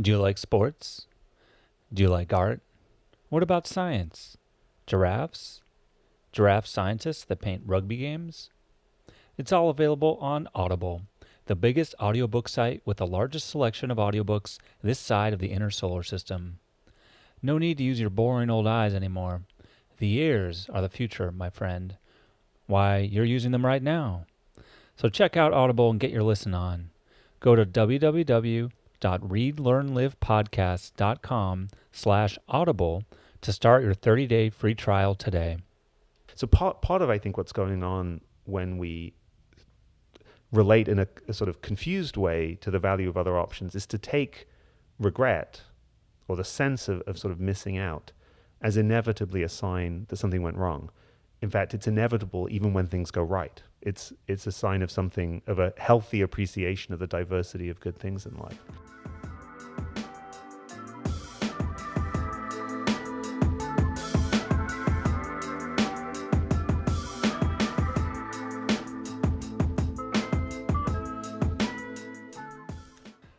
Do you like sports? Do you like art? What about science? Giraffes? Giraffe scientists that paint rugby games? It's all available on Audible, the biggest audiobook site with the largest selection of audiobooks this side of the inner solar system. No need to use your boring old eyes anymore. The ears are the future, my friend. Why, you're using them right now. So check out Audible and get your listen on. Go to www.readlearnlivepodcast.com/audible to start your 30-day free trial today. So part of, I think, what's going on when we relate in a sort of confused way to the value of other options is to take regret or the sense of sort of missing out as inevitably a sign that something went wrong. In fact, it's inevitable even when things go right. It's a sign of something, of a healthy appreciation of the diversity of good things in life.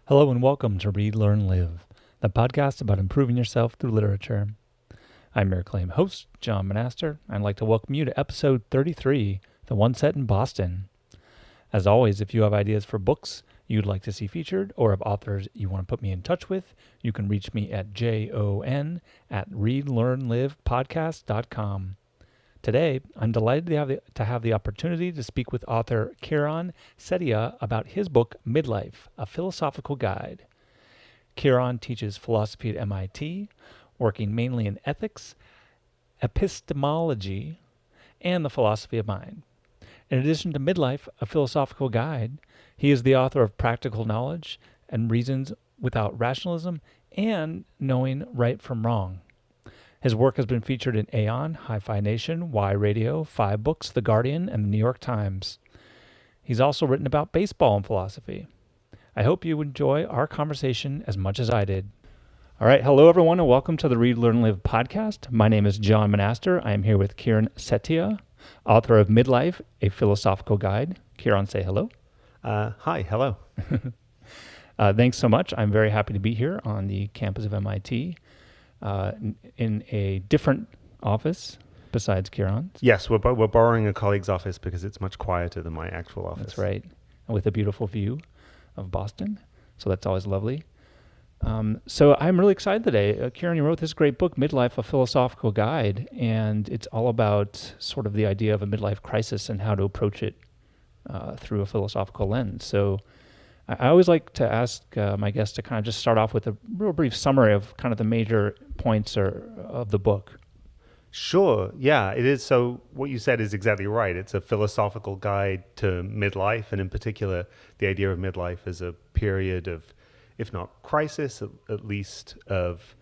Hello and welcome to Read, Learn, Live, the podcast about improving yourself through literature. I'm your acclaimed host, John Monaster, and I'd like to welcome you to episode 33, the one set in Boston. As always, if you have ideas for books you'd like to see featured or of authors you want to put me in touch with, you can reach me at jon@readlearnlivepodcast.com. Today, I'm delighted to have the opportunity to speak with author Kieran Setiya about his book, Midlife, A Philosophical Guide. Kieran teaches philosophy at MIT, working mainly in ethics, epistemology, and the philosophy of mind. In addition to Midlife, A Philosophical Guide, he is the author of Practical Knowledge and Reasons Without Rationalism and Knowing Right from Wrong. His work has been featured in Aeon, Hi-Fi Nation, Y Radio, 5 Books, The Guardian, and the New York Times. He's also written about baseball and philosophy. I hope you enjoy our conversation as much as I did. All right, hello everyone, and welcome to the Read, Learn, Live podcast. My name is John Monaster. I am here with Kieran Setiya, author of Midlife, A Philosophical Guide. Kieran, say hello. Hi, hello. Thanks so much. I'm very happy to be here on the campus of MIT. In a different office besides Kieran's. Yes, we're borrowing a colleague's office because it's much quieter than my actual office. That's right. And with a beautiful view of Boston. So that's always lovely. So I'm really excited today. Kieran, you wrote this great book, Midlife, A Philosophical Guide, and it's all about sort of the idea of a midlife crisis and how to approach it through a philosophical lens. So I always like to ask my guests to kind of just start off with a real brief summary of kind of the major points of the book. Sure, yeah, it is. So what you said is exactly right. It's a philosophical guide to midlife, and in particular, the idea of midlife as a period of, if not crisis, at least of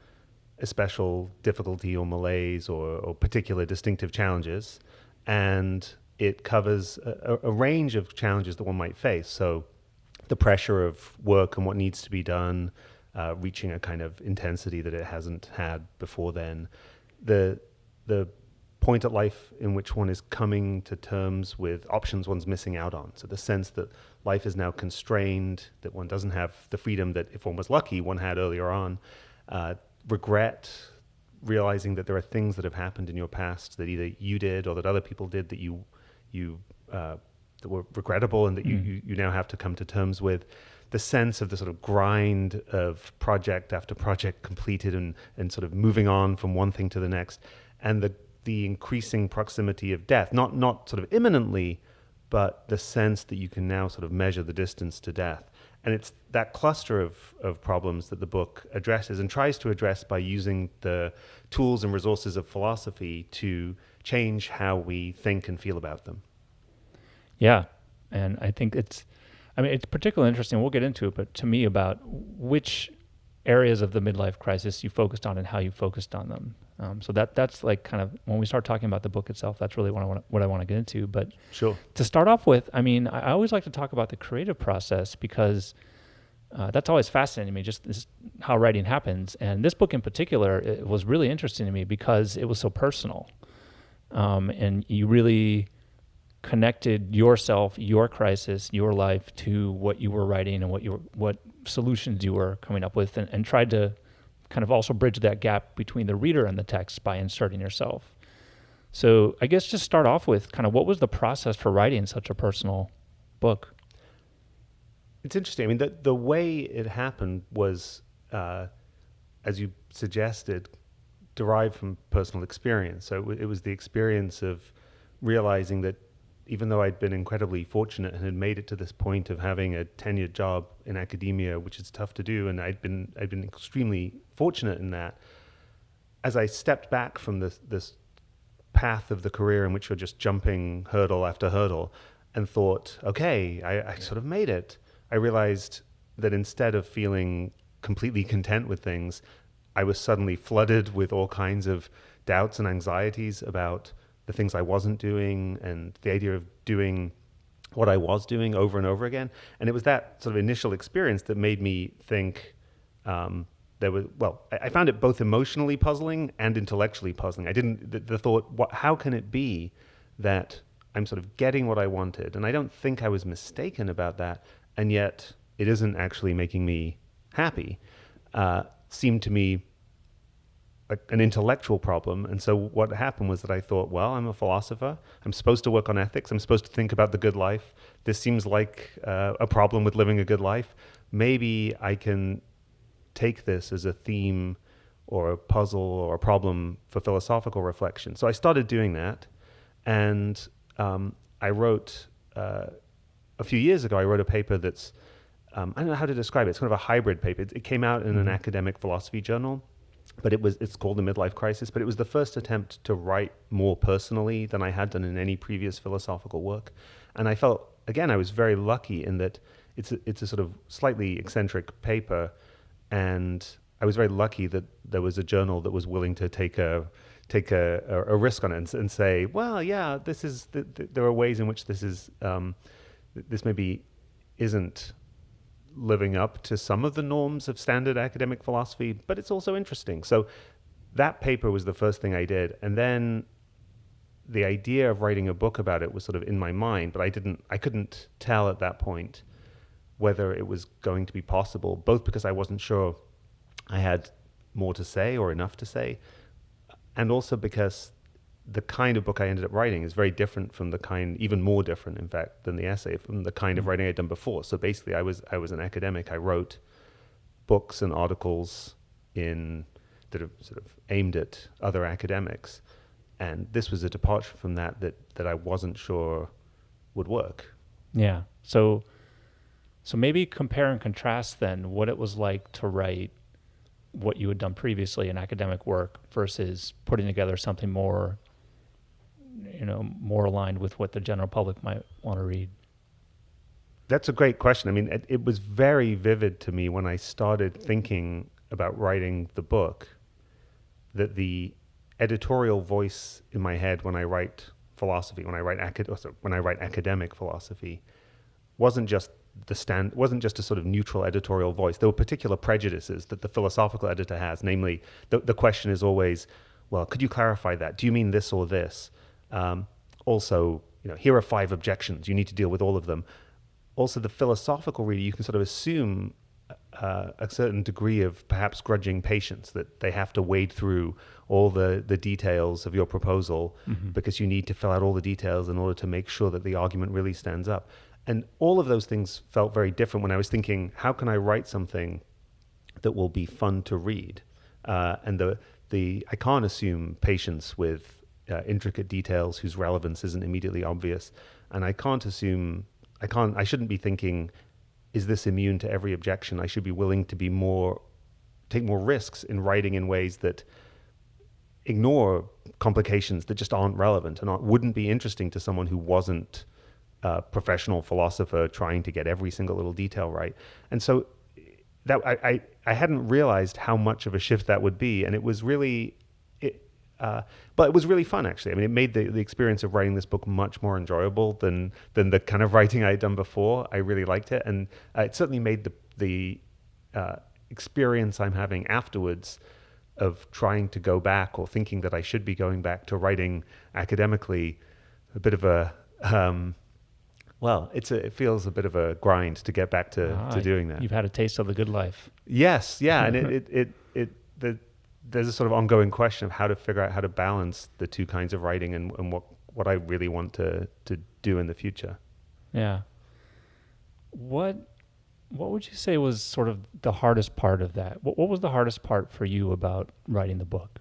a special difficulty or malaise or particular distinctive challenges. And it covers a range of challenges that one might face. So the pressure of work and what needs to be done, reaching a kind of intensity that it hasn't had before then. The point at life in which one is coming to terms with options one's missing out on. So the sense that life is now constrained, that one doesn't have the freedom that if one was lucky, one had earlier on. Regret, realizing that there are things that have happened in your past that either you did or that other people did that you that were regrettable and that you now have to come to terms with. The sense of the sort of grind of project after project completed and sort of moving on from one thing to the next, and the increasing proximity of death, not sort of imminently, but the sense that you can now sort of measure the distance to death. And it's that cluster of problems that the book addresses and tries to address by using the tools and resources of philosophy to change how we think and feel about them. Yeah, and I think it's particularly interesting, we'll get into it, but to me about which areas of the midlife crisis you focused on and how you focused on them. So that's like kind of, when we start talking about the book itself, that's really what I want to get into. But sure. To start off with, I always like to talk about the creative process because that's always fascinating to me, just this, how writing happens. And this book in particular, it was really interesting to me because it was so personal. And you really connected yourself, your crisis, your life to what you were writing and what solutions you were coming up with, and tried to kind of also bridge that gap between the reader and the text by inserting yourself. So I guess just start off with kind of what was the process for writing such a personal book? It's interesting. I mean, the way it happened was, as you suggested, derived from personal experience. So it was the experience of realizing that even though I'd been incredibly fortunate and had made it to this point of having a tenured job in academia, which is tough to do, and I'd been extremely fortunate in that, as I stepped back from this path of the career in which you're just jumping hurdle after hurdle and thought, okay, I sort of made it, I realized that instead of feeling completely content with things, I was suddenly flooded with all kinds of doubts and anxieties about the things I wasn't doing and the idea of doing what I was doing over and over again. And it was that sort of initial experience that made me think I found it both emotionally puzzling and intellectually puzzling. I didn't, the thought, how can it be that I'm sort of getting what I wanted? And I don't think I was mistaken about that. And yet it isn't actually making me happy. Seemed to me like an intellectual problem. And so what happened was that I thought, well, I'm a philosopher. I'm supposed to work on ethics. I'm supposed to think about the good life. This seems like a problem with living a good life. Maybe I can take this as a theme or a puzzle or a problem for philosophical reflection. So I started doing that. And I wrote, a few years ago, I wrote a paper that's, I don't know how to describe it. It's kind of a hybrid paper. It came out in an academic philosophy journal, but it's called The Midlife Crisis. But it was the first attempt to write more personally than I had done in any previous philosophical work. And I felt, again, I was very lucky in that it's a sort of slightly eccentric paper. And I was very lucky that there was a journal that was willing to take a risk on it and say, well, yeah, this is, there are ways in which this is, this maybe isn't living up to some of the norms of standard academic philosophy, but it's also interesting. So that paper was the first thing I did. And then the idea of writing a book about it was sort of in my mind, but I couldn't tell at that point whether it was going to be possible, both because I wasn't sure I had more to say or enough to say, and also because the kind of book I ended up writing is very different from the kind, even more different, in fact, than the essay, from the kind of writing I'd done before. So basically, I was an academic. I wrote books and articles that are sort of aimed at other academics, and this was a departure from that I wasn't sure would work. Yeah. So maybe compare and contrast then what it was like to write what you had done previously in academic work versus putting together something more, more aligned with what the general public might want to read. That's a great question. I mean, it was very vivid to me when I started thinking about writing the book that the editorial voice in my head when I write philosophy, when I write academic philosophy, wasn't just a sort of neutral editorial voice. There were particular prejudices that the philosophical editor has. Namely, the question is always, well, could you clarify that? Do you mean this or this? Also, here are 5 objections. You need to deal with all of them. Also, the philosophical reader, you can sort of assume a certain degree of perhaps grudging patience, that they have to wade through all the details of your proposal because you need to fill out all the details in order to make sure that the argument really stands up. And all of those things felt very different when I was thinking, how can I write something that will be fun to read? And I can't assume patience with intricate details whose relevance isn't immediately obvious. And I shouldn't be thinking, is this immune to every objection? I should be willing to take more risks in writing in ways that ignore complications that just aren't relevant and wouldn't be interesting to someone who wasn't a professional philosopher trying to get every single little detail right. And so that I hadn't realized how much of a shift that would be, and it was really, but it was really fun actually. I mean, it made the experience of writing this book much more enjoyable than the kind of writing I had done before. I really liked it, and it certainly made the experience I'm having afterwards of trying to go back or thinking that I should be going back to writing academically a bit of a Well, it feels a bit of a grind to get back to doing that. You've had a taste of the good life. Yes, yeah, and there's a sort of ongoing question of how to figure out how to balance the two kinds of writing and what I really want to do in the future. Yeah. What would you say was sort of the hardest part of that? What was the hardest part for you about writing the book?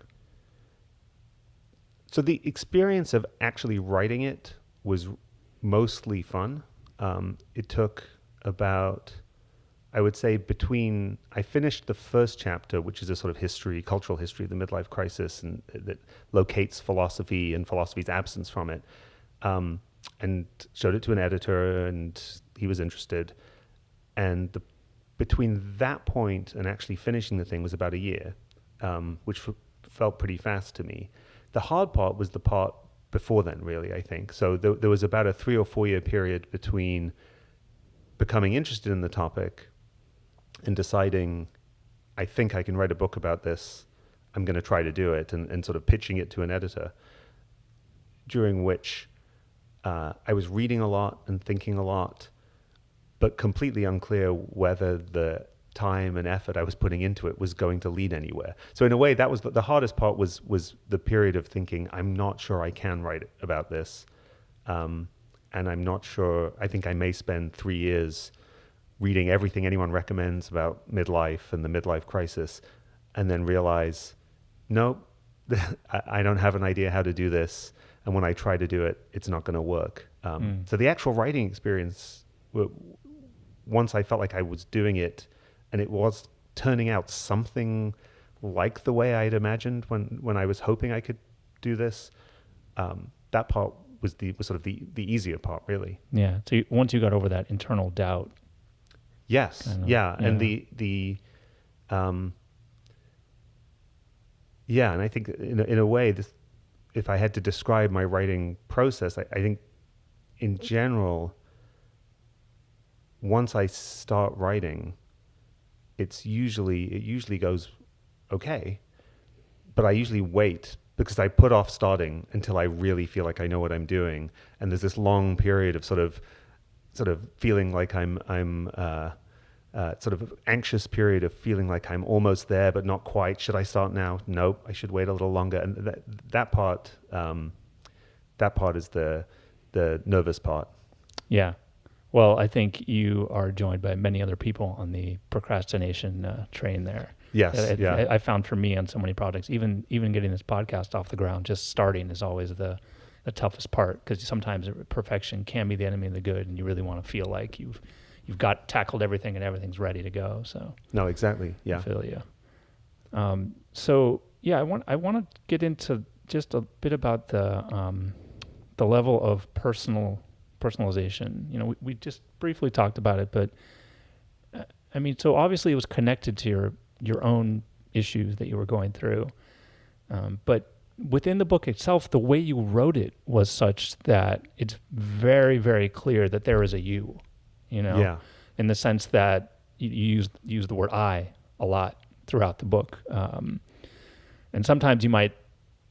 So the experience of actually writing it was mostly fun. It took about, I would say, I finished the first chapter, which is a sort of cultural history of the midlife crisis, and that locates philosophy and philosophy's absence from it, and showed it to an editor, and he was interested. And between that point and actually finishing the thing was about a year, which felt pretty fast to me. The hard part was the part before then, really, I think. So there was about a 3 or 4 year period between becoming interested in the topic and deciding, I think I can write a book about this, I'm going to try to do it, and sort of pitching it to an editor, during which I was reading a lot and thinking a lot, but completely unclear whether the time and effort I was putting into it was going to lead anywhere. So in a way, that was the hardest part was the period of thinking, I'm not sure I can write about this. And I'm not sure, I think I may spend 3 years reading everything anyone recommends about midlife and the midlife crisis, and then realize, nope, I don't have an idea how to do this. And when I try to do it, it's not going to work. So the actual writing experience, once I felt like I was doing it, and it was turning out something like the way I'd imagined when I was hoping I could do this, that part was sort of the easier part, really. Yeah. So once you got over that internal doubt. Yes. Kind of, yeah. yeah. And and I think in a way, if I had to describe my writing process, I think in general, once I start writing, it usually goes okay, but I usually wait because I put off starting until I really feel like I know what I'm doing, and there's this long period of sort of feeling like I'm sort of anxious period of feeling like I'm almost there but not quite. Should I start now? Nope, I should wait a little longer. And that part is the nervous part. Yeah. Well, I think you are joined by many other people on the procrastination train there. Yes, I found for me on so many projects, even getting this podcast off the ground, just starting is always the toughest part, because sometimes perfection can be the enemy of the good, and you really want to feel like you've got tackled everything and everything's ready to go. So no, exactly, yeah. I feel you. So yeah, I want to get into just a bit about the level of personalization. You know, we just briefly talked about it, but I mean, so obviously it was connected to your own issues that you were going through. But within the book itself, the way you wrote it was such that it's very, very clear that there is a you, in the sense that you use the word I a lot throughout the book. And sometimes you might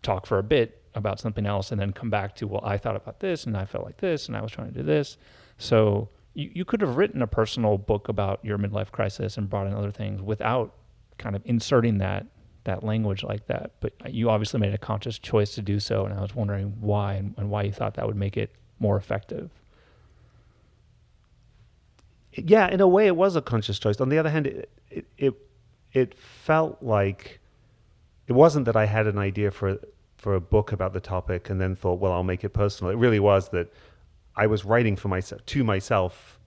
talk for a bit about something else and then come back to, well, I thought about this and I felt like this and I was trying to do this. So you could have written a personal book about your midlife crisis and brought in other things without kind of inserting that language like that. But you obviously made a conscious choice to do so, and I was wondering why and why you thought that would make it more effective. Yeah, in a way it was a conscious choice. On the other hand, it felt like it wasn't that I had an idea for a book about the topic and then thought, well, I'll make it personal. It really was that I was writing to myself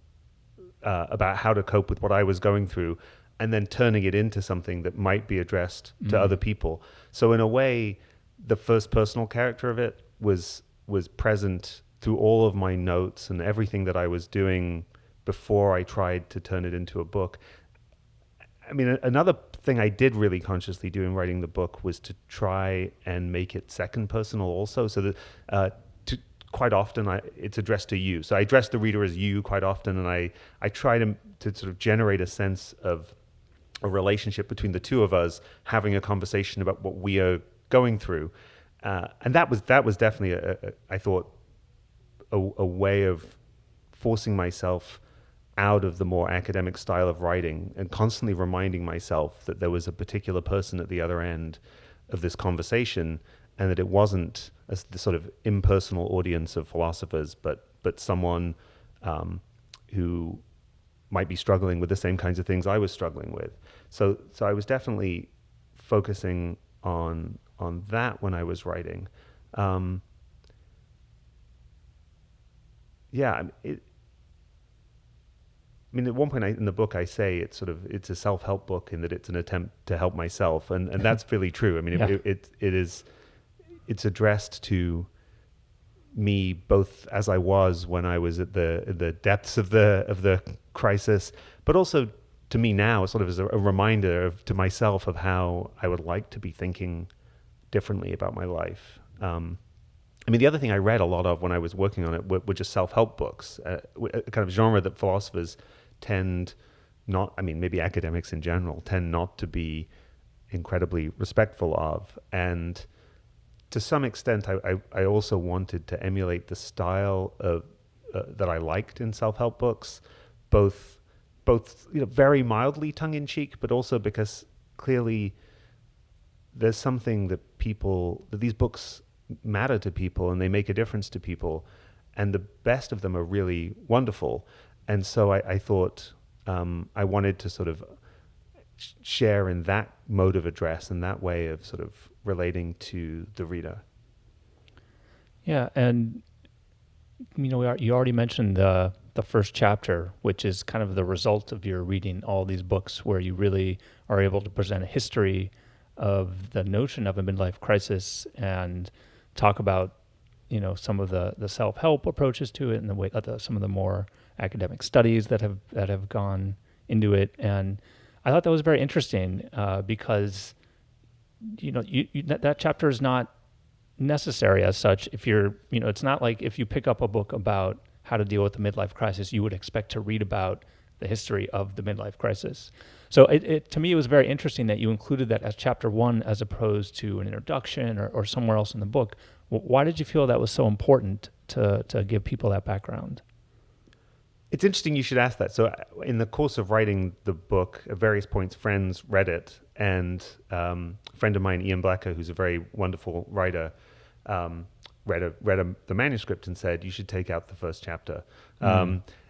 about how to cope with what I was going through, and then turning it into something that might be addressed to other people. So in a way, the first personal character of it was present through all of my notes and everything that I was doing before I tried to turn it into a book. I mean, another thing I did really consciously do in writing the book was to try and make it second personal also, so that quite often it's addressed to you. So I address the reader as you quite often, and I try to sort of generate a sense of a relationship between the two of us having a conversation about what we are going through. And that was definitely, I thought, a way of forcing myself out of the more academic style of writing and constantly reminding myself that there was a particular person at the other end of this conversation, and that it wasn't the sort of impersonal audience of philosophers, but someone who might be struggling with the same kinds of things I was struggling with. So I was definitely focusing on that when I was writing. I mean, at one point in the book, I say it's a self-help book in that it's an attempt to help myself, and that's really true. I mean, yeah. It's addressed to me both as I was when I was at the depths of the crisis, but also to me now, sort of as a reminder to myself of how I would like to be thinking differently about my life. I mean, the other thing I read a lot of when I was working on it were just self-help books, a kind of genre that philosophers tend not, I mean, maybe academics in general, tend not to be incredibly respectful of. And to some extent, I also wanted to emulate the style of that I liked in self-help books, both very mildly tongue-in-cheek, but also because clearly there's something that these books matter to people and they make a difference to people, and the best of them are really wonderful. And so I thought I wanted to sort of share in that mode of address and that way of sort of relating to the reader. Yeah, and you already mentioned the first chapter, which is kind of the result of your reading all these books, where you really are able to present a history of the notion of a midlife crisis and talk about some of the self-help approaches to it and the way some of the more academic studies that have gone into it. And I thought that was very interesting because that chapter is not necessary as such. If you're it's not like if you pick up a book about how to deal with the midlife crisis, you would expect to read about the history of the midlife crisis. So to me, it was very interesting that you included that as chapter 1 as opposed to an introduction or somewhere else in the book. Why did you feel that was so important to give people that background? It's interesting you should ask that. So in the course of writing the book, at various points, friends read it, and a friend of mine, Ian Blecker, who's a very wonderful writer, read the manuscript and said, you should take out the first chapter.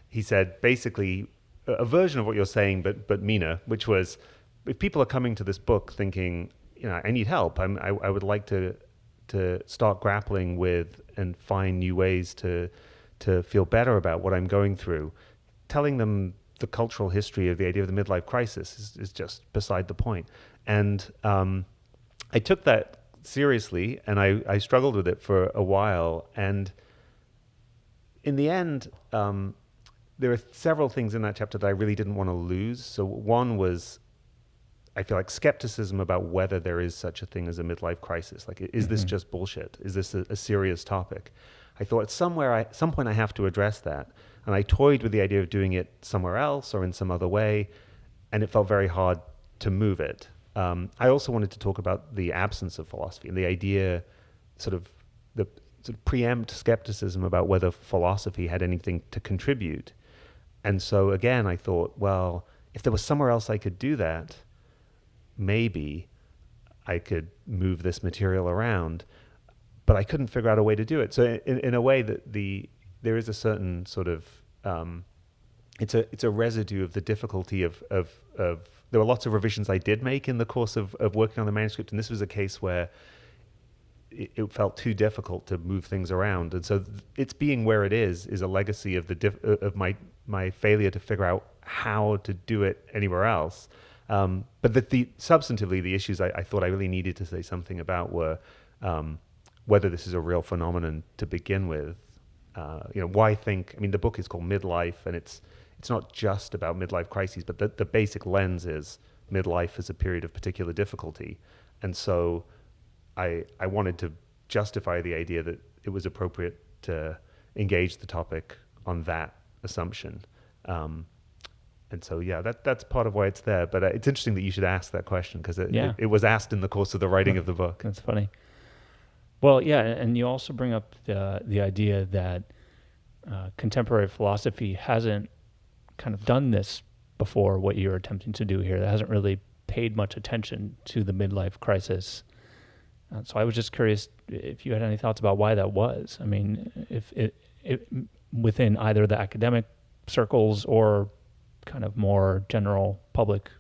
He said, basically, a version of what you're saying, but meaner, which was, if people are coming to this book thinking, I need help, I would like to start grappling with and find new ways to feel better about what I'm going through, telling them the cultural history of the idea of the midlife crisis is just beside the point. And I took that seriously, and I struggled with it for a while. And in the end, there are several things in that chapter that I really didn't want to lose. So one was, I feel like, skepticism about whether there is such a thing as a midlife crisis. Like, is this just bullshit? Is this a serious topic? I thought at some point I have to address that. And I toyed with the idea of doing it somewhere else or in some other way, and it felt very hard to move it. I also wanted to talk about the absence of philosophy and the idea, sort of preempt skepticism about whether philosophy had anything to contribute. And so again, I thought, well, if there was somewhere else I could do that, maybe I could move this material around. But I couldn't figure out a way to do it. So in a way that there is a certain sort of it's a residue of the difficulty of there were lots of revisions I did make in the course of working on the manuscript, and this was a case where it felt too difficult to move things around. And so it's being where it is a legacy of of my failure to figure out how to do it anywhere else. But substantively, the issues I thought I really needed to say something about were whether this is a real phenomenon to begin with. Why think? I mean, the book is called Midlife, and it's not just about midlife crises, but the basic lens is midlife as a period of particular difficulty. And so I wanted to justify the idea that it was appropriate to engage the topic on that assumption. And so, that's part of why it's there. But it's interesting that you should ask that question, because it was asked in the course of the writing of the book. That's funny. Well, yeah, and you also bring up the idea that contemporary philosophy hasn't kind of done this before, what you're attempting to do here. That hasn't really paid much attention to the midlife crisis. So I was just curious if you had any thoughts about why that was. I mean, if it within either the academic circles or kind of more general public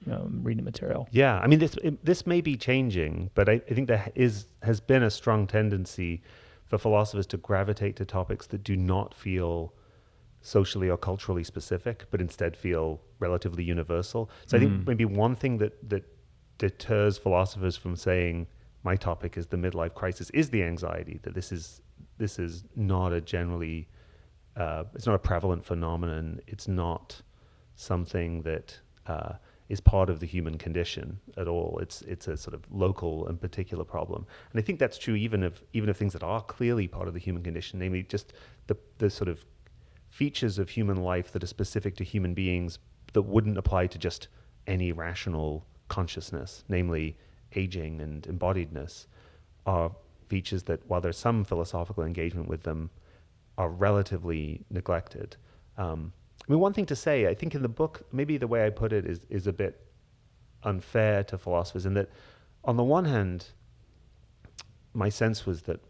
reading material. Yeah, I mean, this may be changing, but I think there has been a strong tendency for philosophers to gravitate to topics that do not feel socially or culturally specific, but instead feel relatively universal. So I think maybe one thing that deters philosophers from saying my topic is the midlife crisis is the anxiety that this is not a generally it's not a prevalent phenomenon. It's not something that is part of the human condition at all. It's a sort of local and particular problem, and I think that's true even of things that are clearly part of the human condition, namely just the sort of features of human life that are specific to human beings that wouldn't apply to just any rational consciousness, namely aging and embodiedness, are features that, while there's some philosophical engagement with them, are relatively neglected. I mean, one thing to say, I think in the book, maybe the way I put it is a bit unfair to philosophers, in that on the one hand, my sense was that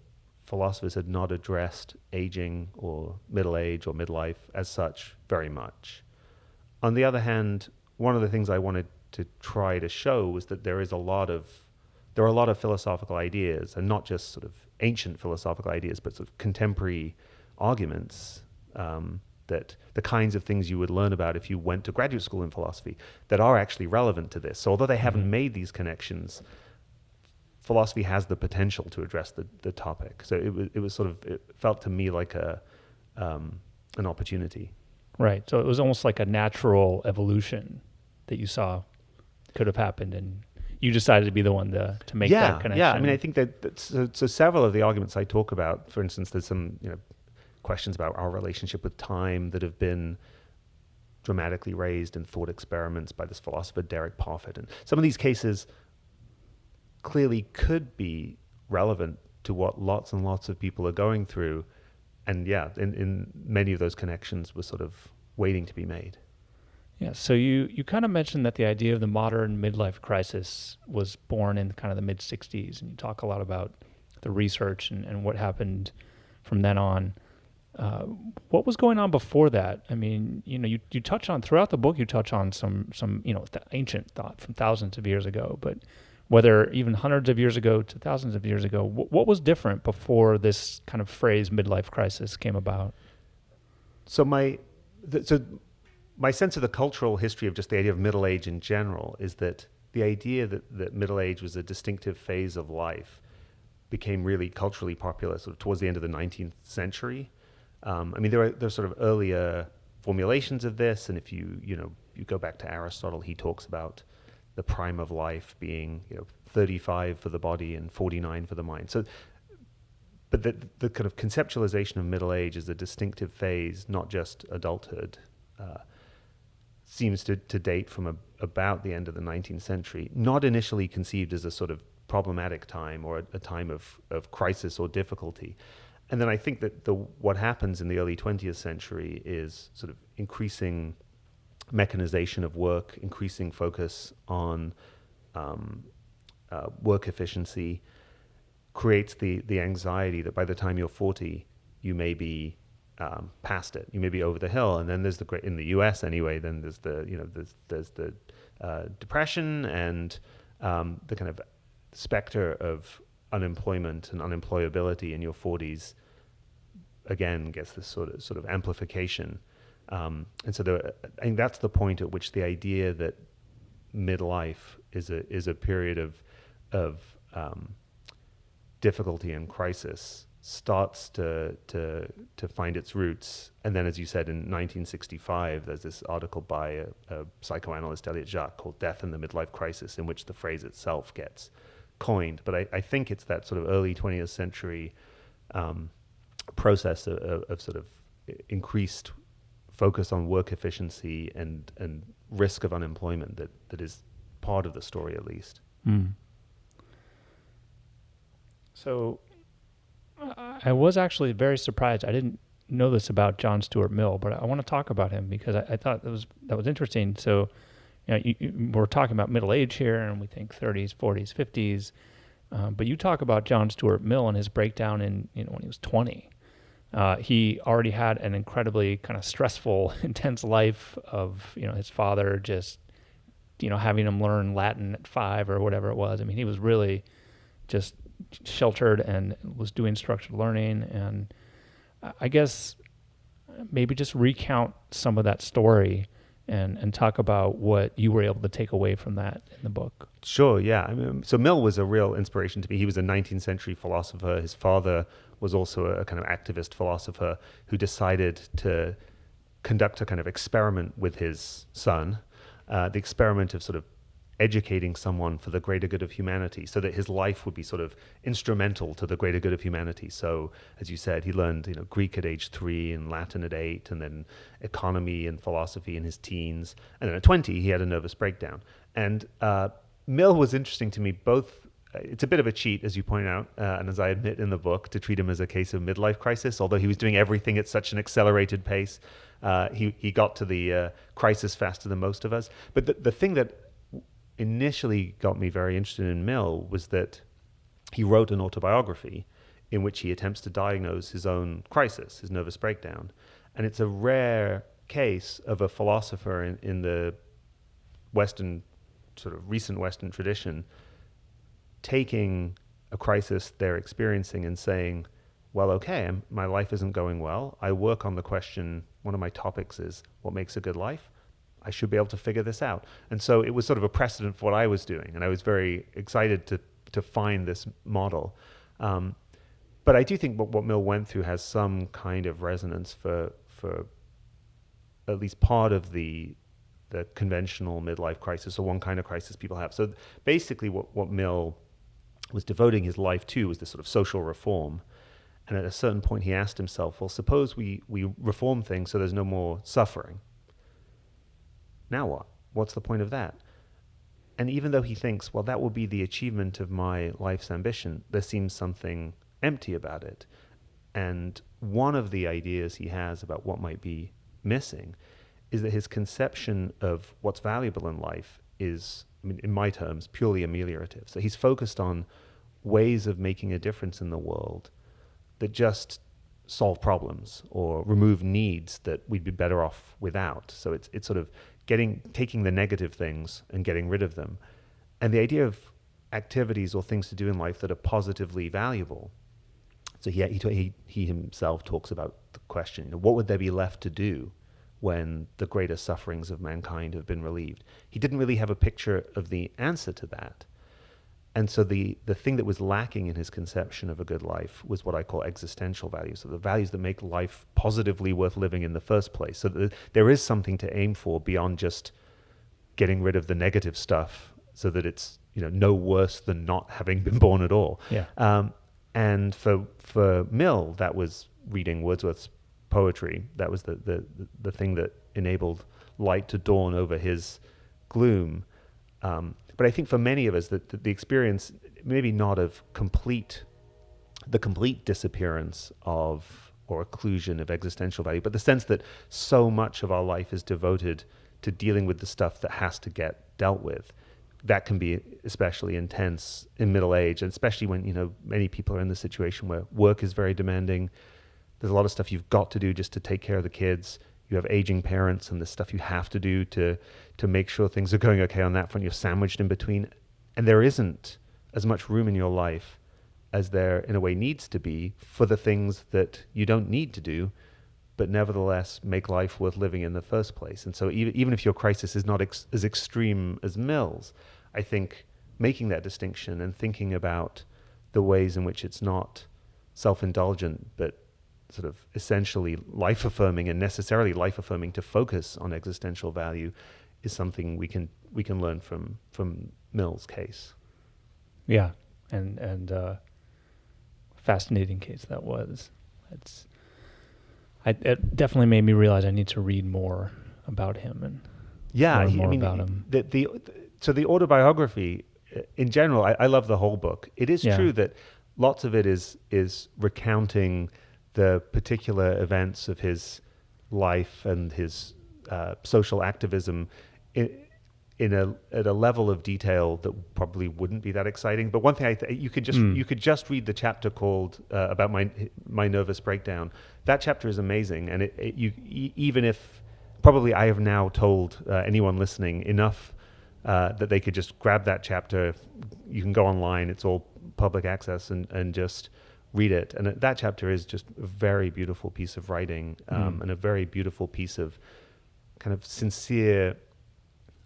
philosophers had not addressed aging or middle age or midlife as such very much. On the other hand, one of the things I wanted to try to show was that there are a lot of philosophical ideas, and not just sort of ancient philosophical ideas, but sort of contemporary arguments, that the kinds of things you would learn about if you went to graduate school in philosophy, that are actually relevant to this. So although they haven't made these connections, philosophy has the potential to address the topic. So it felt to me like an opportunity. Right. So it was almost like a natural evolution that you saw could have happened, and you decided to be the one to make that connection. Yeah. I mean, I think that so several of the arguments I talk about, for instance, there's some questions about our relationship with time that have been dramatically raised in thought experiments by this philosopher Derek Parfit, and some of these cases clearly could be relevant to what lots and lots of people are going through. And in many of those connections were sort of waiting to be made. Yeah, so you kind of mentioned that the idea of the modern midlife crisis was born in kind of the mid-'60s, and you talk a lot about the research and what happened from then on. What was going on before that? I mean, you touch on, throughout the book, you touch on some ancient thought from thousands of years ago, but whether even hundreds of years ago to thousands of years ago, what was different before this kind of phrase midlife crisis came about? So my sense of the cultural history of just the idea of middle age in general is that the idea that middle age was a distinctive phase of life became really culturally popular sort of towards the end of the 19th century. I mean, there's sort of earlier formulations of this, and if you go back to Aristotle, he talks about the prime of life being 35 for the body and 49 for the mind. So, but the kind of conceptualization of middle age as a distinctive phase, not just adulthood, seems to date from about the end of the 19th century, not initially conceived as a sort of problematic time or a time of crisis or difficulty. And then I think that what happens in the early 20th century is sort of increasing mechanization of work, increasing focus on work efficiency, creates the anxiety that by the time you're 40, you may be past it. You may be over the hill, and then there's in the U.S. anyway. Then there's the depression and the kind of specter of unemployment and unemployability in your 40s. Again, gets this sort of amplification, and so I think that's the point at which the idea that midlife is a period of difficulty and crisis starts to find its roots. And then, as you said, in 1965, there's this article by a psychoanalyst, Elliot Jacques, called Death and the Midlife Crisis, in which the phrase itself gets coined. But I think it's that sort of early 20th century process of sort of increased focus on work efficiency and risk of unemployment that is part of the story, at least. So I was actually very surprised. I didn't know this about John Stuart Mill, but I want to talk about him because I thought that was interesting. So, we're talking about middle age here, and we think 30s, 40s, 50s, but you talk about John Stuart Mill and his breakdown in when he was 20. He already had an incredibly kind of stressful, intense life of his father just having him learn Latin at 5 or whatever it was. I mean, he was really just sheltered and was doing structured learning. And I guess maybe just recount some of that story and talk about what you were able to take away from that in the book. Sure, yeah. I mean, so Mill was a real inspiration to me. He was a 19th century philosopher. His father was also a kind of activist philosopher who decided to conduct a kind of experiment with his son, the experiment of sort of educating someone for the greater good of humanity so that his life would be sort of instrumental to the greater good of humanity. So, as you said, he learned Greek at age 3 and Latin at 8, and then economy and philosophy in his teens. And then at 20, he had a nervous breakdown. And Mill was interesting to me both. It's a bit of a cheat, as you point out, and as I admit in the book, to treat him as a case of midlife crisis, although he was doing everything at such an accelerated pace. He got to the crisis faster than most of us. But the thing that initially got me very interested in Mill was that he wrote an autobiography in which he attempts to diagnose his own crisis, his nervous breakdown. And it's a rare case of a philosopher in the Western, sort of recent Western tradition, taking a crisis they're experiencing and saying, well, okay, my life isn't going well. I work on the question, one of my topics is, what makes a good life? I should be able to figure this out. And so it was sort of a precedent for what I was doing. And I was very excited to find this model. But I do think what Mill went through has some kind of resonance for at least part of the conventional midlife crisis, or one kind of crisis people have. So basically what Mill was devoting his life to was this sort of social reform. And at a certain point he asked himself, well, suppose we reform things so there's no more suffering. Now what? What's the point of that? And even though he thinks, well, that will be the achievement of my life's ambition, there seems something empty about it. And one of the ideas he has about what might be missing is that his conception of what's valuable in life is, I mean, in my terms, purely ameliorative. So he's focused on ways of making a difference in the world that just solve problems or remove needs that we'd be better off without. So it's sort of taking the negative things and getting rid of them. And the idea of activities or things to do in life that are positively valuable. So he himself talks about the question, what would there be left to do when the greatest sufferings of mankind have been relieved? He didn't really have a picture of the answer to that. And so the thing that was lacking in his conception of a good life was what I call existential values, so the values that make life positively worth living in the first place. So that there is something to aim for beyond just getting rid of the negative stuff so that it's no worse than not having been born at all. Yeah. And for Mill, that was reading Wordsworth's poetry. That was the thing that enabled light to dawn over his gloom. But I think for many of us, that the experience, maybe not of the complete disappearance of or occlusion of existential value, but the sense that so much of our life is devoted to dealing with the stuff that has to get dealt with. That can be especially intense in middle age, and especially when many people are in the situation where work is very demanding. There's a lot of stuff you've got to do just to take care of the kids. You have aging parents and the stuff you have to do to make sure things are going okay on that front. You're sandwiched in between. And there isn't as much room in your life as there, in a way, needs to be for the things that you don't need to do, but nevertheless make life worth living in the first place. And so even if your crisis is not as extreme as Mill's, I think making that distinction and thinking about the ways in which it's not self-indulgent, but sort of essentially life-affirming and necessarily life-affirming to focus on existential value is something we can learn from Mill's case. Yeah, and fascinating case that was. It definitely made me realize I need to read more about him and learn more about him. So the autobiography, in general, I love the whole book. It is true that lots of it is recounting the particular events of his life and his social activism at a level of detail that probably wouldn't be that exciting. But one thing you could just read the chapter called about my nervous breakdown. That chapter is amazing, and even if probably I have now told anyone listening enough that they could just grab that chapter. You can go online; it's all public access, and just read it. And that chapter is just a very beautiful piece of writing, and a very beautiful piece of kind of sincere,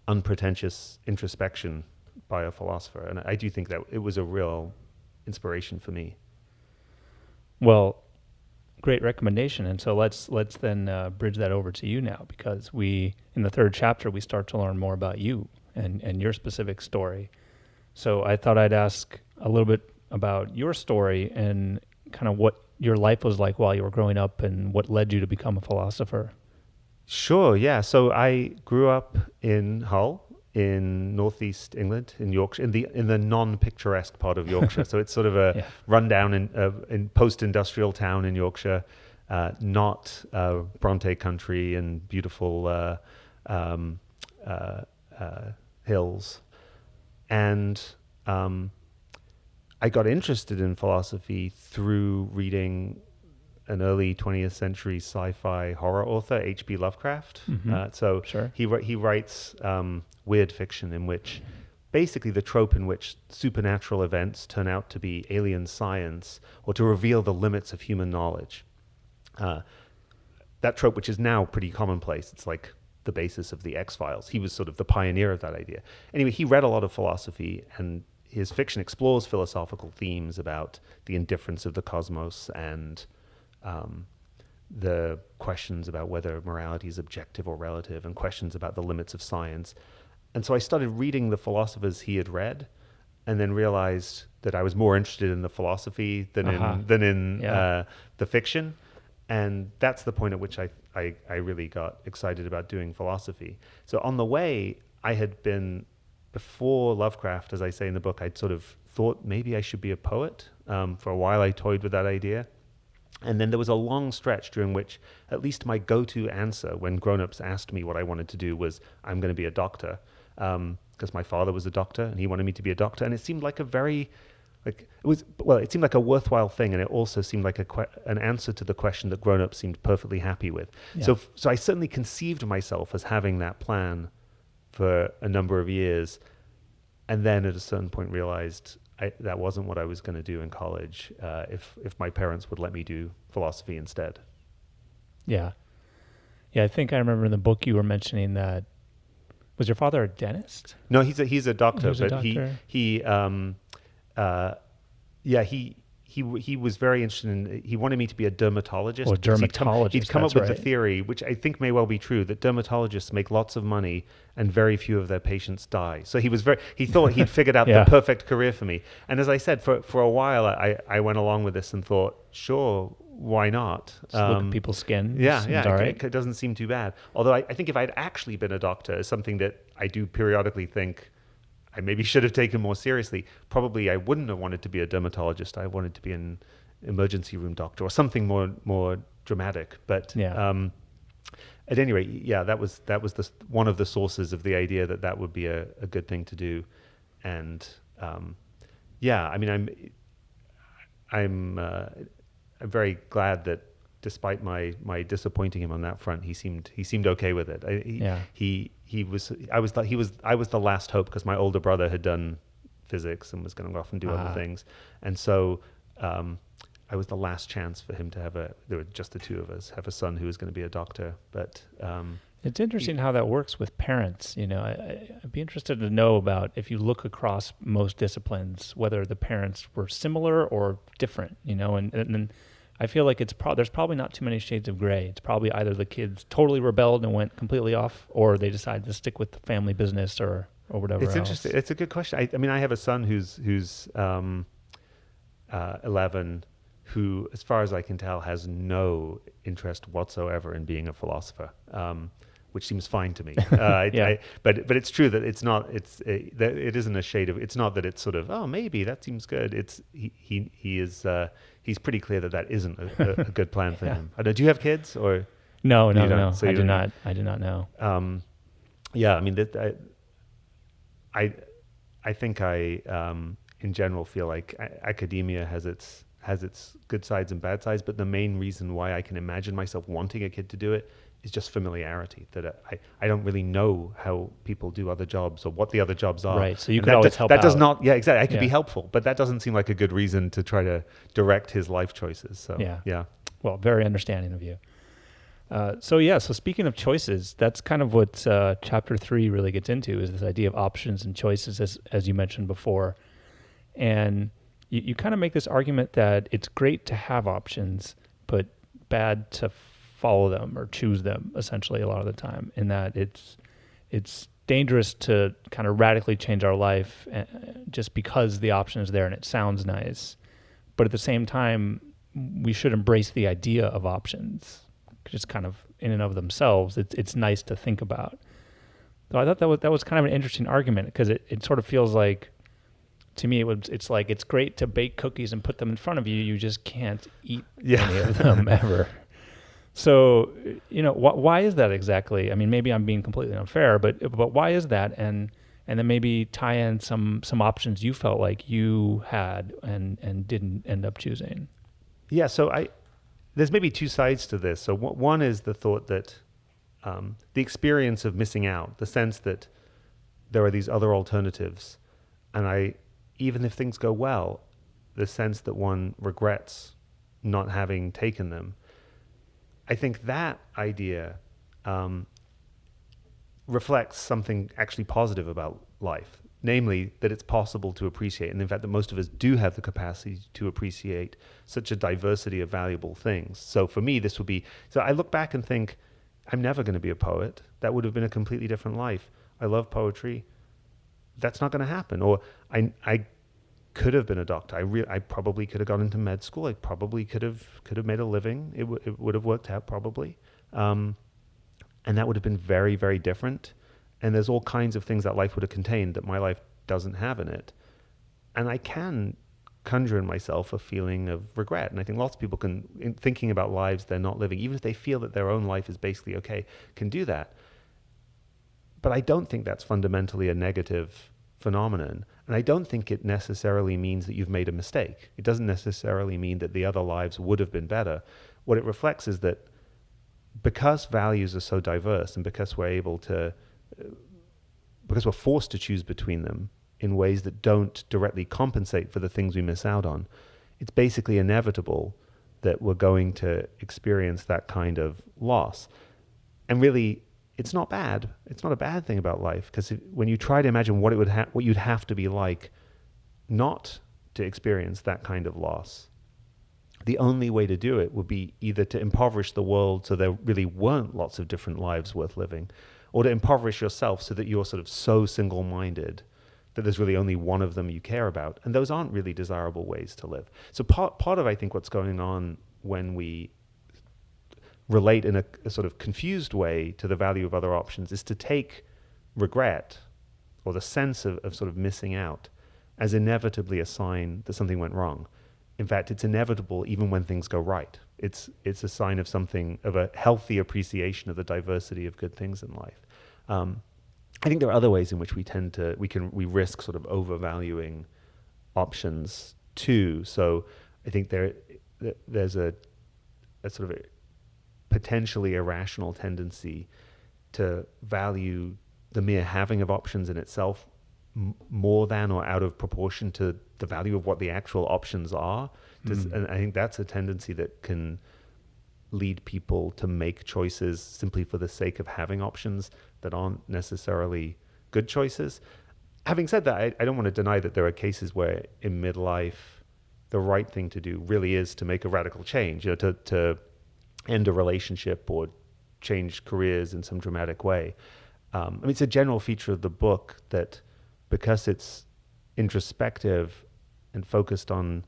unpretentious introspection by a philosopher. And I do think that it was a real inspiration for me. Well, great recommendation. And so let's then bridge that over to you now, because in the third chapter, we start to learn more about you and your specific story. So I thought I'd ask a little bit about your story and kind of what your life was like while you were growing up and what led you to become a philosopher. Sure, yeah. So I grew up in Hull, in northeast England, in Yorkshire, in the non-picturesque part of Yorkshire. So it's sort of a rundown in post-industrial town in Yorkshire, not Bronte country and beautiful hills. And I got interested in philosophy through reading an early 20th century sci-fi horror author, H.P. Lovecraft. Sure. He writes weird fiction in which basically the trope in which supernatural events turn out to be alien science or to reveal the limits of human knowledge. That trope, which is now pretty commonplace, it's like the basis of the X-Files. He was sort of the pioneer of that idea. Anyway, he read a lot of philosophy, and his fiction explores philosophical themes about the indifference of the cosmos and the questions about whether morality is objective or relative, and questions about the limits of science. And so I started reading the philosophers he had read, and then realized that I was more interested in the philosophy than in the fiction. And that's the point at which I really got excited about doing philosophy. So on the way, I had been, before Lovecraft, as I say in the book, I'd sort of thought maybe I should be a poet. For a while I toyed with that idea. And then there was a long stretch during which at least my go-to answer when grown-ups asked me what I wanted to do was, I'm going to be a doctor. Because my father was a doctor and he wanted me to be a doctor. And it seemed like it seemed like a worthwhile thing. And it also seemed like an answer to the question that grown-ups seemed perfectly happy with. Yeah. So I certainly conceived myself as having that plan for a number of years. And then at a certain point realized that wasn't what I was going to do in college, if my parents would let me do philosophy instead. Yeah. Yeah, I think I remember in the book you were mentioning that, was your father a dentist? No, he's a doctor, he was very interested in, he wanted me to be a dermatologist. Or dermatologist, He'd come up with the theory, which I think may well be true, that dermatologists make lots of money and very few of their patients die. So he thought he'd figured out the perfect career for me. And as I said, for a while, I went along with this and thought, sure, why not? Just look at people's skin. It doesn't seem too bad. Although I think if I'd actually been a doctor, something that I do periodically think I maybe should have taken more seriously, probably I wouldn't have wanted to be a dermatologist. I wanted to be an emergency room doctor or something more dramatic. But at any rate, that was one of the sources of the idea that would be a good thing to do. And I mean, I'm very glad that despite my disappointing him on that front, he seemed okay with it. I was the last hope, because my older brother had done physics and was going to go off and do other things, and so I was the last chance for him to there were just the two of us, have a son who was going to be a doctor. But it's interesting how that works with parents. You know, I'd be interested to know about, if you look across most disciplines, whether the parents were similar or different. You know, and then I feel like there's probably not too many shades of gray. It's probably either the kids totally rebelled and went completely off, or they decided to stick with the family business or whatever. It's interesting. It's a good question. I mean, I have a son who's 11, who, as far as I can tell, has no interest whatsoever in being a philosopher. which seems fine to me. Yeah. But it's true that it's not. That it isn't a shade of. It's not that it's sort of, oh, maybe that seems good. It's he is he's pretty clear that that isn't a good plan for Yeah. him. I don't, do you have kids or No, you no, don't? no. So I you do don't- not. I do not know. Yeah, I mean I I think I in general feel like academia has its good sides and bad sides, but the main reason why I can imagine myself wanting a kid to do it is just familiarity. That I don't really know how people do other jobs or what the other jobs are. Right. So you And could always help that does out. not, yeah, exactly. I could be Yeah. helpful, but that doesn't seem like a good reason to try to direct his life choices. So Yeah. Well, very understanding of you. So speaking of choices, that's kind of what chapter 3 really gets into, is this idea of options and choices, as you mentioned before. And you kind of make this argument that it's great to have options, but bad to follow them or choose them, essentially, a lot of the time, in that it's dangerous to kind of radically change our life just because the option is there and it sounds nice. But at the same time, we should embrace the idea of options, just kind of in and of themselves. It's nice to think about. So I thought that was kind of an interesting argument, because it sort of feels like, to me, it's like it's great to bake cookies and put them in front of you. You just can't eat any of them ever. So, why is that exactly? I mean, maybe I'm being completely unfair, but why is that? And then maybe tie in some options you felt like you had and didn't end up choosing. Yeah, so there's maybe two sides to this. So one is the thought that the experience of missing out, the sense that there are these other alternatives, and even if things go well, the sense that one regrets not having taken them. I think that idea reflects something actually positive about life, namely that it's possible to appreciate, and in fact that most of us do have the capacity to appreciate such a diversity of valuable things. So for me, so I look back and think, I'm never going to be a poet. That would have been a completely different life. I love poetry. That's not going to happen. Or I could have been a doctor. I probably could have gone into med school. I probably could have made a living. It would have worked out probably. And that would have been very, very different. And there's all kinds of things that life would have contained that my life doesn't have in it. And I can conjure in myself a feeling of regret. And I think lots of people can, in thinking about lives they're not living, even if they feel that their own life is basically okay, can do that. But I don't think that's fundamentally a negative phenomenon. And I don't think it necessarily means that you've made a mistake. It doesn't necessarily mean that the other lives would have been better. What it reflects is that because values are so diverse, and because we're forced to choose between them in ways that don't directly compensate for the things we miss out on, it's basically inevitable that we're going to experience that kind of loss. And really, it's not bad. It's not a bad thing about life, because when you try to imagine what you'd have to be like not to experience that kind of loss, the only way to do it would be either to impoverish the world so there really weren't lots of different lives worth living, or to impoverish yourself so that you're sort of so single-minded that there's really only one of them you care about. And those aren't really desirable ways to live. So part of, I think, what's going on when we relate in a sort of confused way to the value of other options is to take regret or the sense of sort of missing out as inevitably a sign that something went wrong. In fact, it's inevitable even when things go right. It's a sign of a healthy appreciation of the diversity of good things in life. I think there are other ways in which we risk sort of overvaluing options too. So I think there's a sort of a potentially irrational tendency to value the mere having of options in itself more than or out of proportion to the value of what the actual options are. And I think that's a tendency that can lead people to make choices simply for the sake of having options that aren't necessarily good choices. Having said that, I don't want to deny that there are cases where in midlife the right thing to do really is to make a radical change, to end a relationship or change careers in some dramatic way. It's a general feature of the book that because it's introspective and focused on